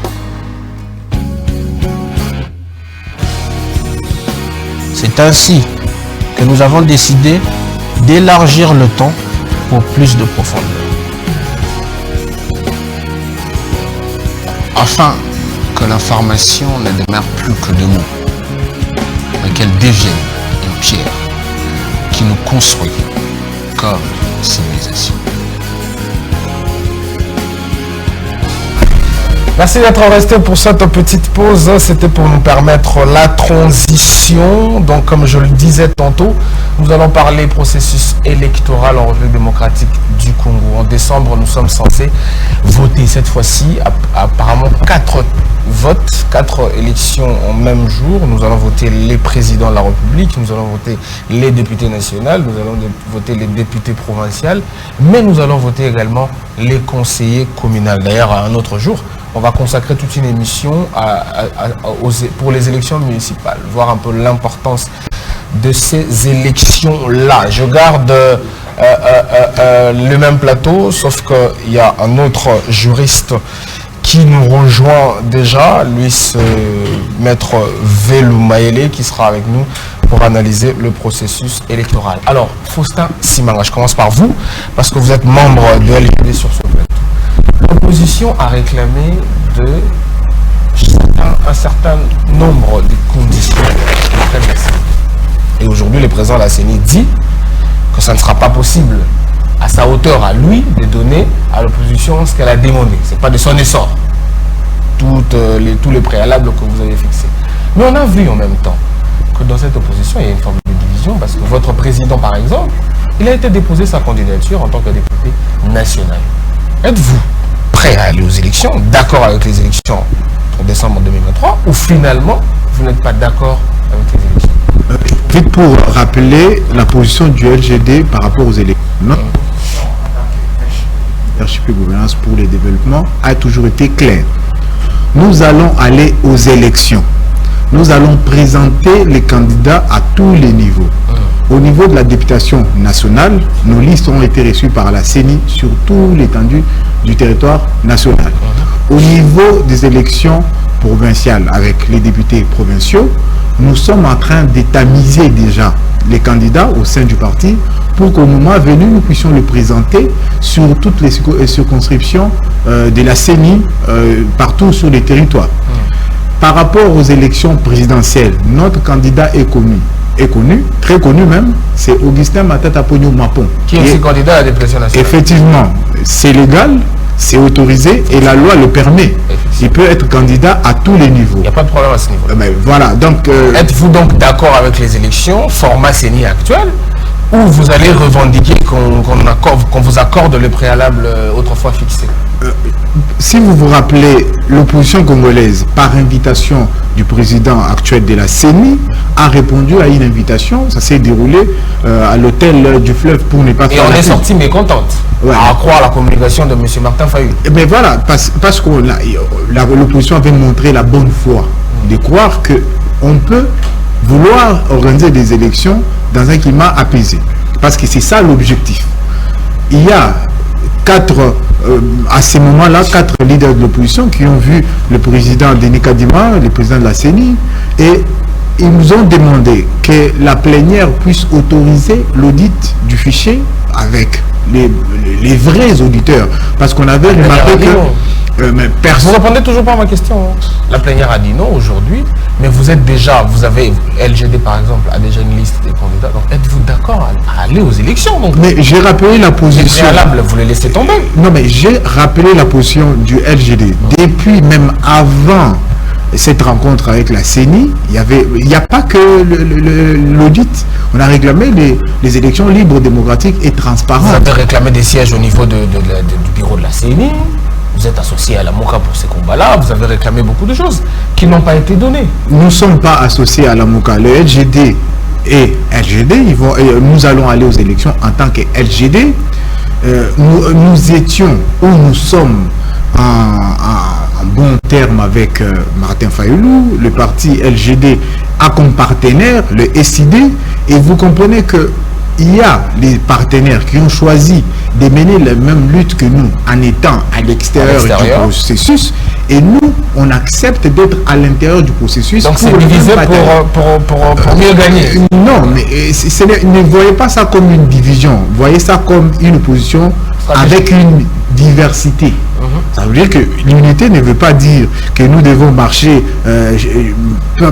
C'est ainsi que nous avons décidé d'élargir le temps pour plus de profondeur. Afin que l'information ne demeure plus que de mots, mais qu'elle devienne une pierre qui nous construit comme civilisation. Merci d'être resté pour cette petite pause. C'était pour nous permettre la transition. Donc, comme je le disais tantôt, nous allons parler processus électoral en République démocratique du Congo. En décembre, nous sommes censés voter cette fois-ci. Apparemment, 4 votes, 4 élections en même jour. Nous allons voter les présidents de la République, nous allons voter les députés nationaux, nous allons voter les députés provinciaux, mais nous allons voter également les conseillers communaux. D'ailleurs, à un autre jour, on va consacrer toute une émission pour les élections municipales, voir un peu l'importance de ces élections-là. Je garde le même plateau, sauf qu'il y a un autre juriste qui nous rejoint déjà, lui c'est Maître Velou Maëlé qui sera avec nous pour analyser le processus électoral. Alors, Faustin Simanga, je commence par vous, parce que vous êtes membre de LGD sur ce plateau. L'opposition a réclamé un certain nombre de conditions. Et aujourd'hui, le président de la CENI dit que ça ne sera pas possible à sa hauteur, à lui, de donner à l'opposition ce qu'elle a demandé. Ce n'est pas de son essor, tous les préalables que vous avez fixés. Mais on a vu en même temps que dans cette opposition, il y a une forme de division, parce que votre président, par exemple, il a été déposé sa candidature en tant que député national. Êtes-vous prêt à aller aux élections, d'accord avec les élections en décembre 2023, ou finalement, vous n'êtes pas d'accord avec les élections? Vite pour rappeler la position du LGD par rapport aux élections. Notre leadership et gouvernance pour le développement a toujours été clair. Nous allons aller aux élections. Nous allons présenter les candidats à tous les niveaux. Au niveau de la députation nationale, nos listes ont été reçues par la CENI sur toute l'étendue du territoire national. Au niveau des élections provinciales avec les députés provinciaux, nous sommes en train d'étamiser déjà les candidats au sein du parti pour qu'au moment venu, nous puissions les présenter sur toutes les circonscriptions de la CENI partout sur les territoires. Par rapport aux élections présidentielles, notre candidat est connu, très connu même, c'est Augustin Matata Pogno Mapon. Qui est aussi candidat à la députation nationale. Effectivement, c'est légal, c'est autorisé et la loi le permet. Il peut être candidat à tous les niveaux. Il n'y a pas de problème à ce niveau. Mais voilà, donc... Êtes-vous donc d'accord avec les élections, format CENI actuel, ou vous allez revendiquer qu'on vous accorde le préalable autrefois fixé? Si vous vous rappelez, l'opposition congolaise, par invitation du président actuel de la CENI, a répondu à une invitation. Ça s'est déroulé à l'hôtel du Fleuve pour ne pas faire... Et on est sorti mécontente, à croire la communication de M. Martin Fayulu. Mais voilà, parce que l'opposition avait montré la bonne foi de croire qu'on peut vouloir organiser des élections dans un climat apaisé. Parce que c'est ça l'objectif. Il y a à ce moment-là, 4 leaders de l'opposition qui ont vu le président Denis Kadima, le président de la CENI, et ils nous ont demandé que la plénière puisse autoriser l'audit du fichier avec les vrais auditeurs. Parce qu'on avait remarqué que... Vous ne répondez toujours pas à ma question. La plénière a dit non aujourd'hui, mais vous avez, LGD par exemple, a déjà une liste des candidats. Donc êtes-vous d'accord à aller aux élections donc? Mais j'ai rappelé la position... Vous les laissez tomber? Non, mais j'ai rappelé la position du LGD. Depuis même avant cette rencontre avec la CENI, il n'y a pas que l'audit. On a réclamé les élections libres, démocratiques et transparentes. Vous avez réclamé des sièges au niveau du bureau de la CENI. Vous êtes associé à la MOCA pour ces combats-là. Vous avez réclamé beaucoup de choses qui n'ont pas été données. Nous ne sommes pas associés à la MOCA. Le LGD et LGD, nous allons aller aux élections en tant que LGD. Nous étions où nous sommes en bon terme avec Martin Fayulu. Le parti LGD a comme partenaire le SID. Et vous comprenez que il y a des partenaires qui ont choisi de mener la même lutte que nous en étant à l'extérieur du processus et nous, on accepte d'être à l'intérieur du processus. Donc c'est divisé pour mieux gagner. Non, mais ne voyez pas ça comme une division, voyez ça comme une opposition avec une diversité. Ça veut dire que l'unité ne veut pas dire que nous devons marcher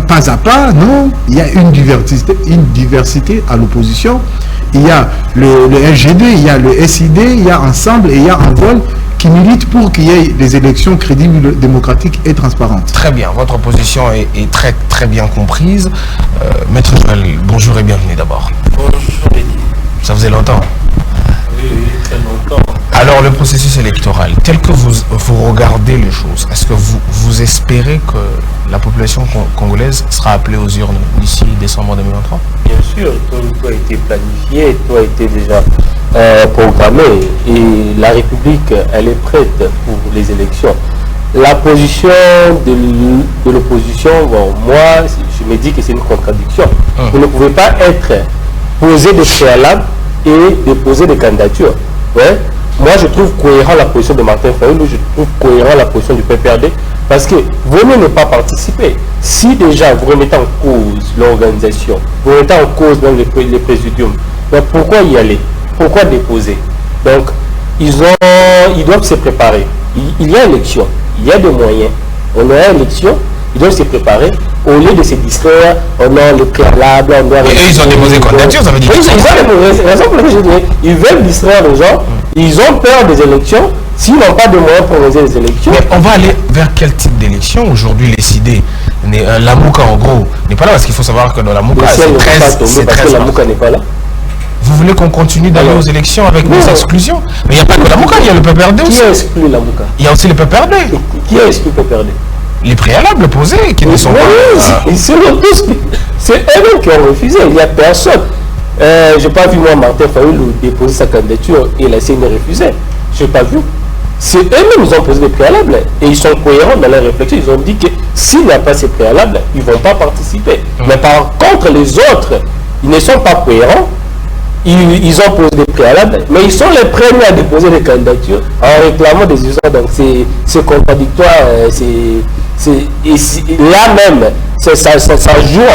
pas à pas, non, il y a une diversité à l'opposition. Il y a le LGD, il y a le SID, il y a Ensemble et il y a Envol qui militent pour qu'il y ait des élections crédibles, démocratiques et transparentes. Très bien, votre position est très très bien comprise. Maître Joël, bonjour et bienvenue d'abord. Bonjour Eddie. Ça faisait longtemps? Oui, très longtemps. Alors le processus électoral, tel que vous regardez les choses, est-ce que vous espérez que la population congolaise sera appelée aux urnes d'ici décembre 2023? Bien sûr, tout a été planifié, tout a été déjà programmé et la République, elle est prête pour les élections. La position de l'opposition, bon, moi, je me dis que c'est une contradiction. Vous ne pouvez pas poser des préalables et déposer des candidatures. Ouais. Moi, je trouve cohérent la position de Martin Fayulu, je trouve cohérent la position du PPRD, parce que vous ne pas participer. Si déjà vous remettez en cause l'organisation, vous remettez en cause même les présidiums, donc pourquoi y aller? Pourquoi déposer? Donc, ils doivent se préparer. Il y a élection, il y a des moyens, on a élection, ils doivent se préparer. Au lieu de se distraire, on a le préalable, on doit... Et ils ont déposé candidature, ça veut dire... Ils veulent distraire les gens, ils ont peur des élections, s'ils n'ont pas de moyens pour organiser les élections... Mais on va aller vers quel type d'élection? Aujourd'hui, les idées, la MOCA en gros, n'est pas là, parce qu'il faut savoir que dans la MOCA, c'est 13... la MOCA n'est pas là. Vous voulez qu'on continue d'aller aux élections avec des exclusions? Mais il n'y a pas que la MOCA, il y a le PPRD aussi. Qui a exclu la MOCA? Il y a aussi le PPRD. Qui a exclu le PPRD? les préalables posés qui ne sont pas... C'est eux-mêmes qui ont refusé, il n'y a personne. Je n'ai pas vu moi Martin Fayoulou déposer sa candidature et la CENI refuser. Je n'ai pas vu. C'est eux-mêmes qui ont posé des préalables et ils sont cohérents dans leur réflexion. Ils ont dit que s'il n'y a pas ces préalables, ils ne vont pas participer. Mais par contre, les autres, ils ne sont pas cohérents. Ils ont posé des préalables, mais ils sont les premiers à déposer des candidatures en réclamant des usages. Donc c'est contradictoire. Là même, ça joue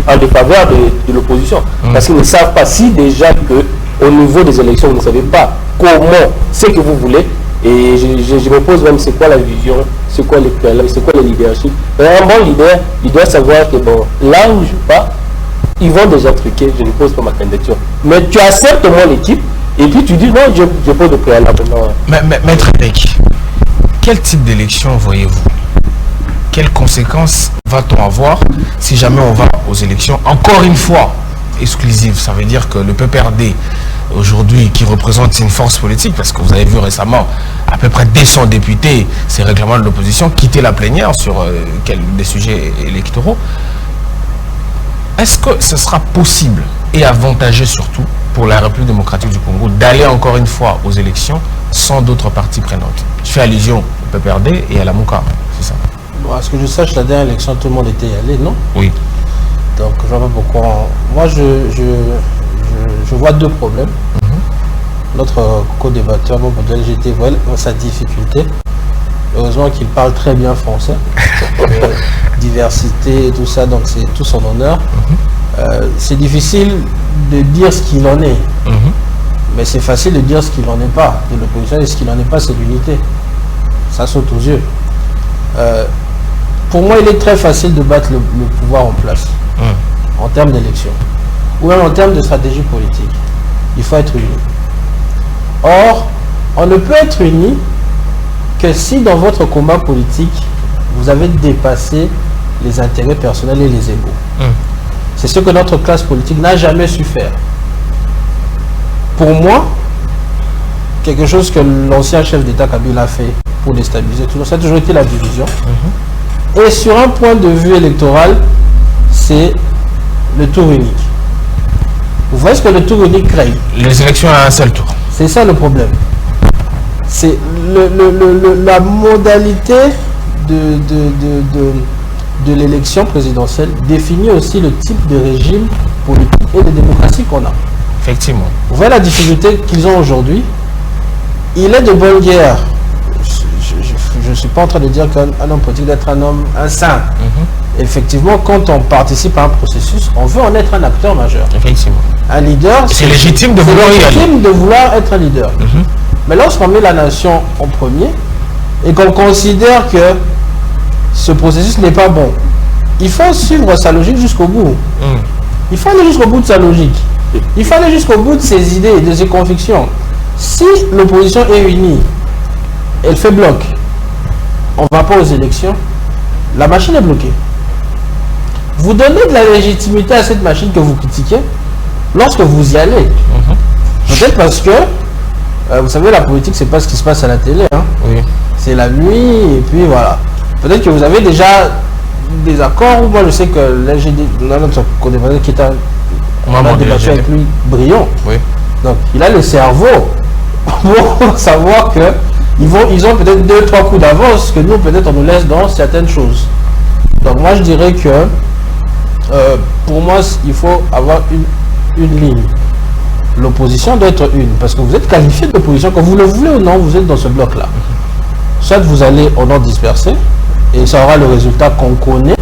en défaveur de l'opposition. Parce qu'ils ne savent pas si déjà qu'au niveau des élections, vous ne savez pas comment, ce que vous voulez. Et je me pose même c'est quoi la vision, c'est quoi les préalables, c'est quoi le leadership. Un bon leader, il doit savoir que bon, là où je pars, ils vont déjà truquer, je ne pose pas ma candidature. Mais tu acceptes mon équipe et puis tu dis non, je pose de préalable. Maître Beck, quel type d'élection voyez-vous? Quelles conséquences va-t-on avoir si jamais on va aux élections encore une fois exclusives? Ça veut dire que le PPRD aujourd'hui qui représente une force politique, parce que vous avez vu récemment à peu près 200 députés, ces réclamants de l'opposition, quitter la plénière sur des sujets électoraux. Est-ce que ce sera possible et avantageux surtout pour la République démocratique du Congo d'aller encore une fois aux élections sans d'autres parties prenantes? Je fais allusion au PPRD et à la MOUCA, c'est ça? Bon, à ce que je sache, la dernière élection, tout le monde était allé, non? Oui. Donc, je vois pas pourquoi. Moi, je vois deux problèmes. Notre co-débatteur, mon modèle GT, voit sa difficulté. Heureusement qu'il parle très bien français. Diversité et tout ça, donc c'est tout son honneur. C'est difficile de dire ce qu'il en est. Mais c'est facile de dire ce qu'il n'en est pas de l'opposition. Et ce qu'il n'en est pas, c'est l'unité. Ça saute aux yeux. Pour moi, il est très facile de battre le pouvoir en place. En termes d'élection. Ou même en termes de stratégie politique. Il faut être uni. Or, on ne peut être uni que si dans votre combat politique, vous avez dépassé les intérêts personnels et les égos. C'est ce que notre classe politique n'a jamais su faire. Pour moi, quelque chose que l'ancien chef d'État Kabila a fait pour déstabiliser tout ça a toujours été la division. Et sur un point de vue électoral, c'est le tour unique. Vous voyez ce que le tour unique crée? Les élections à un seul tour. C'est ça le problème. C'est la modalité de l'élection présidentielle définit aussi le type de régime politique et de démocratie qu'on a. Effectivement. Vous voyez la difficulté qu'ils ont aujourd'hui. Il est de bonne guerre. Je ne suis pas en train de dire qu'un homme politique d'être un saint. Effectivement, quand on participe à un processus, on veut en être un acteur majeur. Effectivement. Un leader, c'est légitime de vouloir y aller. C'est légitime de vouloir être un leader. Mais lorsqu'on met la nation en premier et qu'on considère que ce processus n'est pas bon, il faut suivre sa logique jusqu'au bout. Il faut aller jusqu'au bout de sa logique. Il faut aller jusqu'au bout de ses idées, de ses convictions. Si l'opposition est unie, elle fait bloc, on ne va pas aux élections, la machine est bloquée. Vous donnez de la légitimité à cette machine que vous critiquez lorsque vous y allez. Peut-être parce que, vous savez, la politique, c'est pas ce qui se passe à la télé. C'est la nuit, et puis voilà. Peut-être que vous avez déjà des accords. Moi, je sais que l'LGD, notre co-débatteur qui est on a débattu avec lui, brillant. Donc, il a le cerveau pour savoir que ils ont peut-être 2-3 coups d'avance que nous, peut-être, on nous laisse dans certaines choses. Donc, moi, je dirais que pour moi, il faut avoir une ligne. L'opposition doit être une, parce que vous êtes qualifié d'opposition, que vous le voulez ou non, vous êtes dans ce bloc-là. Soit vous allez au nord dispersé, et ça aura le résultat qu'on connaît,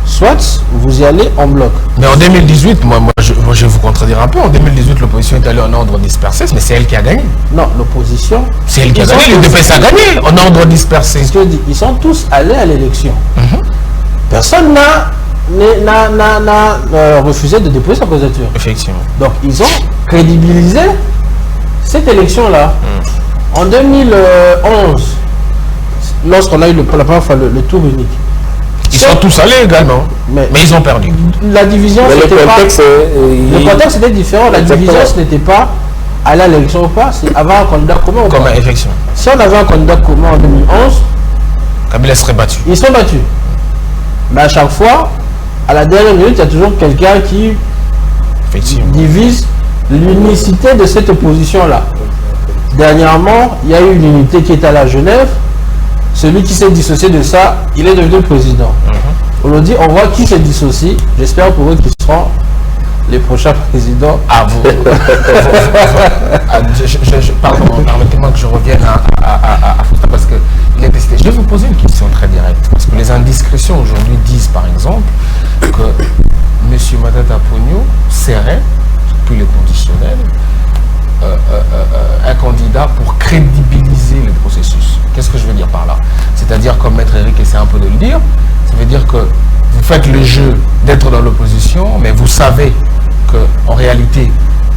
soit vous y allez en bloc. Mais en 2018, moi je vais vous contredire un peu, en 2018 l'opposition est allée en ordre dispersé, mais c'est elle qui a gagné. Non, l'opposition... C'est elle qui a gagné, le DPS a gagné en ordre dispersé. C'est ce que je dis, ils sont tous allés à l'élection. Personne n'a refusé de déposer sa candidature. Effectivement. Donc ils ont crédibilisé cette élection-là. En 2011, lorsqu'on a eu pour la première fois le tour unique. Ils sont tous allés également, mais ils ont perdu. La division, c'était pas... Le contexte était différent. La division, ce n'était pas aller à l'élection ou pas, c'est avoir un candidat commun ou pas. Effectivement. Si on avait un candidat commun en 2011, Kabila serait battu. Ils sont battus. Mais à chaque fois, à la dernière minute, il y a toujours quelqu'un qui divise l'unicité de cette opposition-là. Dernièrement, il y a eu une unité qui est à la Genève. Celui qui s'est dissocié de ça, il est devenu président. On leur dit, on voit qui se dissocie. J'espère pour eux qu'ils seront les prochains présidents. Ah, vous. Pardon, permettez-moi que je revienne à Fouta parce que il est décidé. Je vais vous poser une question très directe. Parce que les indiscrétions aujourd'hui disent, par exemple, que M. Matata Ponyo serait, depuis le conditionnel, un candidat pour crédibiliser le processus. Qu'est-ce que je veux dire par là? C'est-à-dire, comme Maître Eric essaie un peu de le dire, ça veut dire que vous faites le jeu d'être dans l'opposition, mais vous savez qu'en réalité,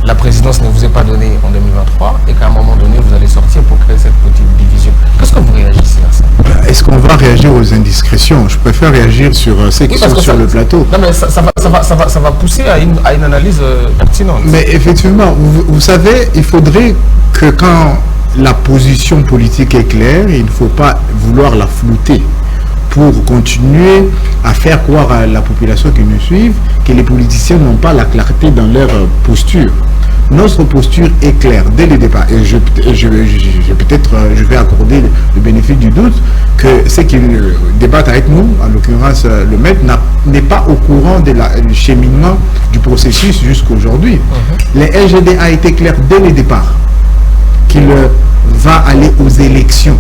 la présidence ne vous est pas donnée en 2023 et qu'à un moment donné, vous allez sortir pour créer cette petite division. Qu'est-ce que vous réagissez à ça? Est-ce qu'on va réagir aux indiscrétions? Je préfère réagir sur ceux qui sont sur le plateau. Non, mais ça va pousser à une analyse pertinente. Mais effectivement, vous savez, il faudrait que quand la position politique est claire, il ne faut pas vouloir la flouter pour continuer à faire croire à la population qui nous suit que les politiciens n'ont pas la clarté dans leur posture. Notre posture est claire dès le départ. Et je vais accorder le bénéfice du doute que ceux qui débattent avec nous, en l'occurrence le maître, n'est pas au courant du cheminement du processus jusqu'à aujourd'hui. Le LGD a été clair dès le départ qu'il va aller aux élections.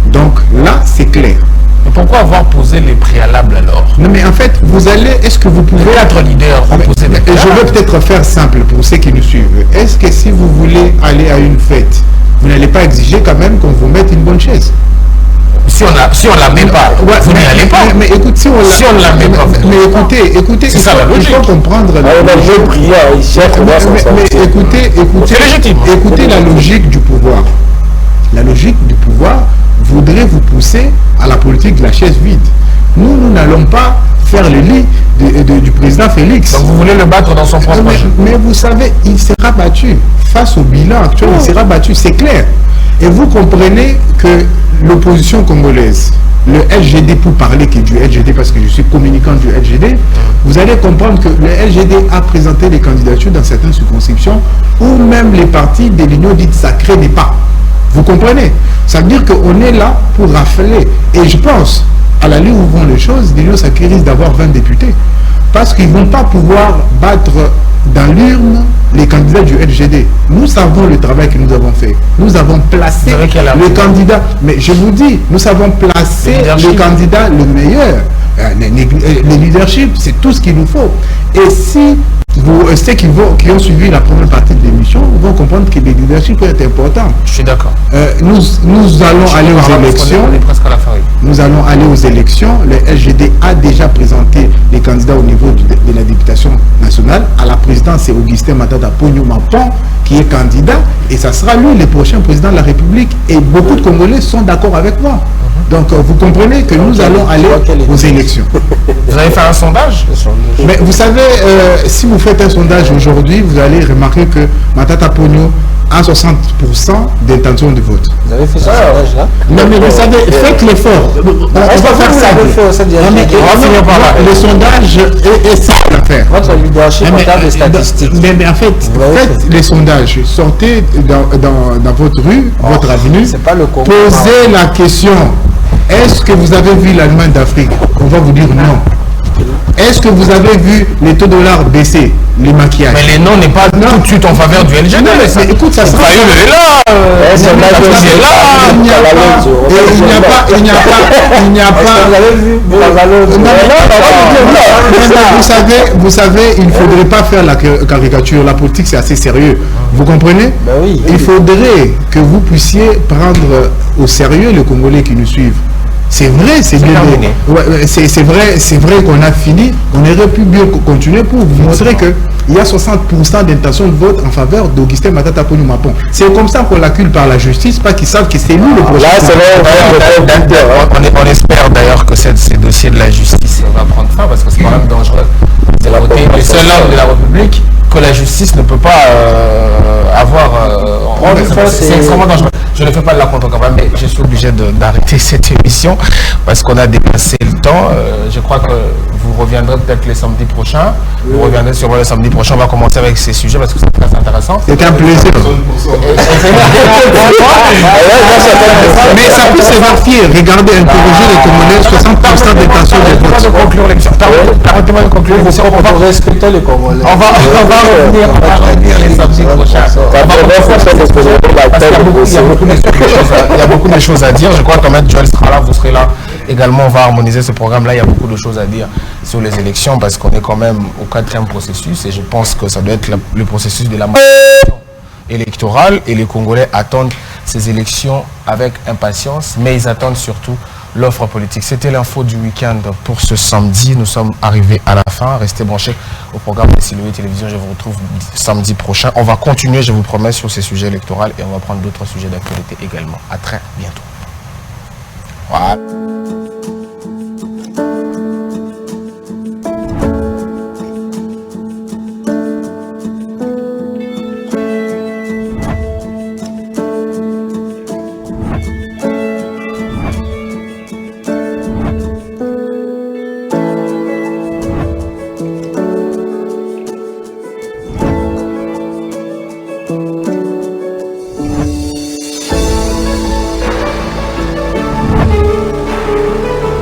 Donc là, c'est clair. Mais pourquoi avoir posé les préalables alors? Non, mais en fait, vous allez, est-ce que vous pouvez être leader? Je vais peut-être faire simple pour ceux qui nous suivent. Est-ce que si vous voulez aller à une fête, vous n'allez pas exiger quand même qu'on vous mette une bonne chaise? Si on la met pas, vous n'y allez pas. Mais écoute, si on la met pas. Mais écoutez, c'est ça la logique. Il faut comprendre. Mais écoutez la logique du pouvoir. La logique du pouvoir voudrait vous pousser à la politique de la chaise vide. Nous n'allons pas faire le lit du président Félix. Donc vous voulez le battre dans son propre jeu. Mais vous savez, il sera battu. Face au bilan actuel, il sera battu, c'est clair. Et vous comprenez que l'opposition congolaise, le LGD, pour parler qui est du LGD, parce que je suis communicant du LGD, vous allez comprendre que le LGD a présenté des candidatures dans certaines circonscriptions où même les partis de l'Union dite sacrée n'est pas. Vous comprenez? Ça veut dire qu'on est là pour rafler. Et je pense, à la ligne où vont les choses, l'Union sacrée risque d'avoir 20 députés. Parce qu'ils ne vont pas pouvoir battre dans l'urne les candidats du LGD. Nous savons le travail que nous avons fait. Nous avons placé le candidat. Mais je vous dis, nous savons placer le candidat le meilleur. Le leadership, c'est tout ce qu'il nous faut. Et si ceux qui ont suivi la première partie de l'émission vont comprendre que le leadership est important. Je suis d'accord. Nous allons aller aux élections. On est presque à la fin. Nous allons aller aux élections. Le LGD a déjà présenté les candidats au niveau de la députation nationale. À la présidence, c'est Augustin Matata Ponyo Mapon qui est candidat. Et ça sera lui le prochain président de la République. Et beaucoup de Congolais sont d'accord avec moi. Donc vous comprenez que nous allons aller aux élections. Vous avez fait un sondage? Mais vous savez, si vous faites un sondage aujourd'hui, vous allez remarquer que Matata Ponyo a 60% d'intention de vote. Vous avez fait ça là? Non, mais vous savez, faites l'effort. On va faire ça. Le sondage est simple à faire. Votre leadership en termes de statistiques. Mais en fait, faites les sondages. Sortez dans votre rue, votre avenue. Posez la question. Est-ce que vous avez vu l'Allemagne d'Afrique? On va vous dire non. Est-ce que vous avez vu les taux de dollars baisser, les maquillages? Mais les noms n'est pas tout de suite en faveur du LGD. Mais écoute, ça sera... Il n'y a pas... Vous savez, il ne faudrait pas faire la caricature. La politique, c'est assez sérieux. Vous comprenez? Il faudrait que vous puissiez prendre au sérieux les Congolais qui nous suivent. C'est vrai, c'est bien. C'est vrai qu'on a fini. On aurait pu bien continuer pour vous montrer qu'il y a 60% d'intention de vote en faveur d'Augustin Matata Ponyo Mapon. C'est comme ça qu'on l'accule par la justice, pas qu'ils savent que c'est lui le prochain. On espère d'ailleurs que ces dossiers de la justice va prendre fin parce que c'est quand même dangereux. C'est le seul homme de la République que la justice ne peut pas avoir. C'est extrêmement dangereux. Je ne fais pas de la contre-campagne, mais je suis obligé d'arrêter cette émission parce qu'on a dépassé le temps. Je crois que vous reviendrez peut-être les samedis prochains. Vous reviendrez sur le samedi prochain. On va commencer avec ces sujets parce que c'est très intéressant. C'était un plaisir. Mais ça peut se vérifier. Regardez, interroger les Congolais, 60% d'intention de vote. De conclure l'émission. Permettez-moi de conclure l'émission. On va respecter les Congolais. On va revenir les samedis prochains. Il y a beaucoup de choses à dire. Je crois que quand Joël sera là, vous serez là. Également, on va harmoniser ce programme-là. Il y a beaucoup de choses à dire sur les élections parce qu'on est quand même au 4e processus et je pense que ça doit être le processus de la électorale et les Congolais attendent ces élections avec impatience, mais ils attendent surtout l'offre politique. C'était l'info du week-end pour ce samedi. Nous sommes arrivés à la fin. Restez branchés au programme de Siloué Télévision. Je vous retrouve samedi prochain. On va continuer, je vous promets, sur ces sujets électoraux et on va prendre d'autres sujets d'actualité également. À très bientôt. Voilà.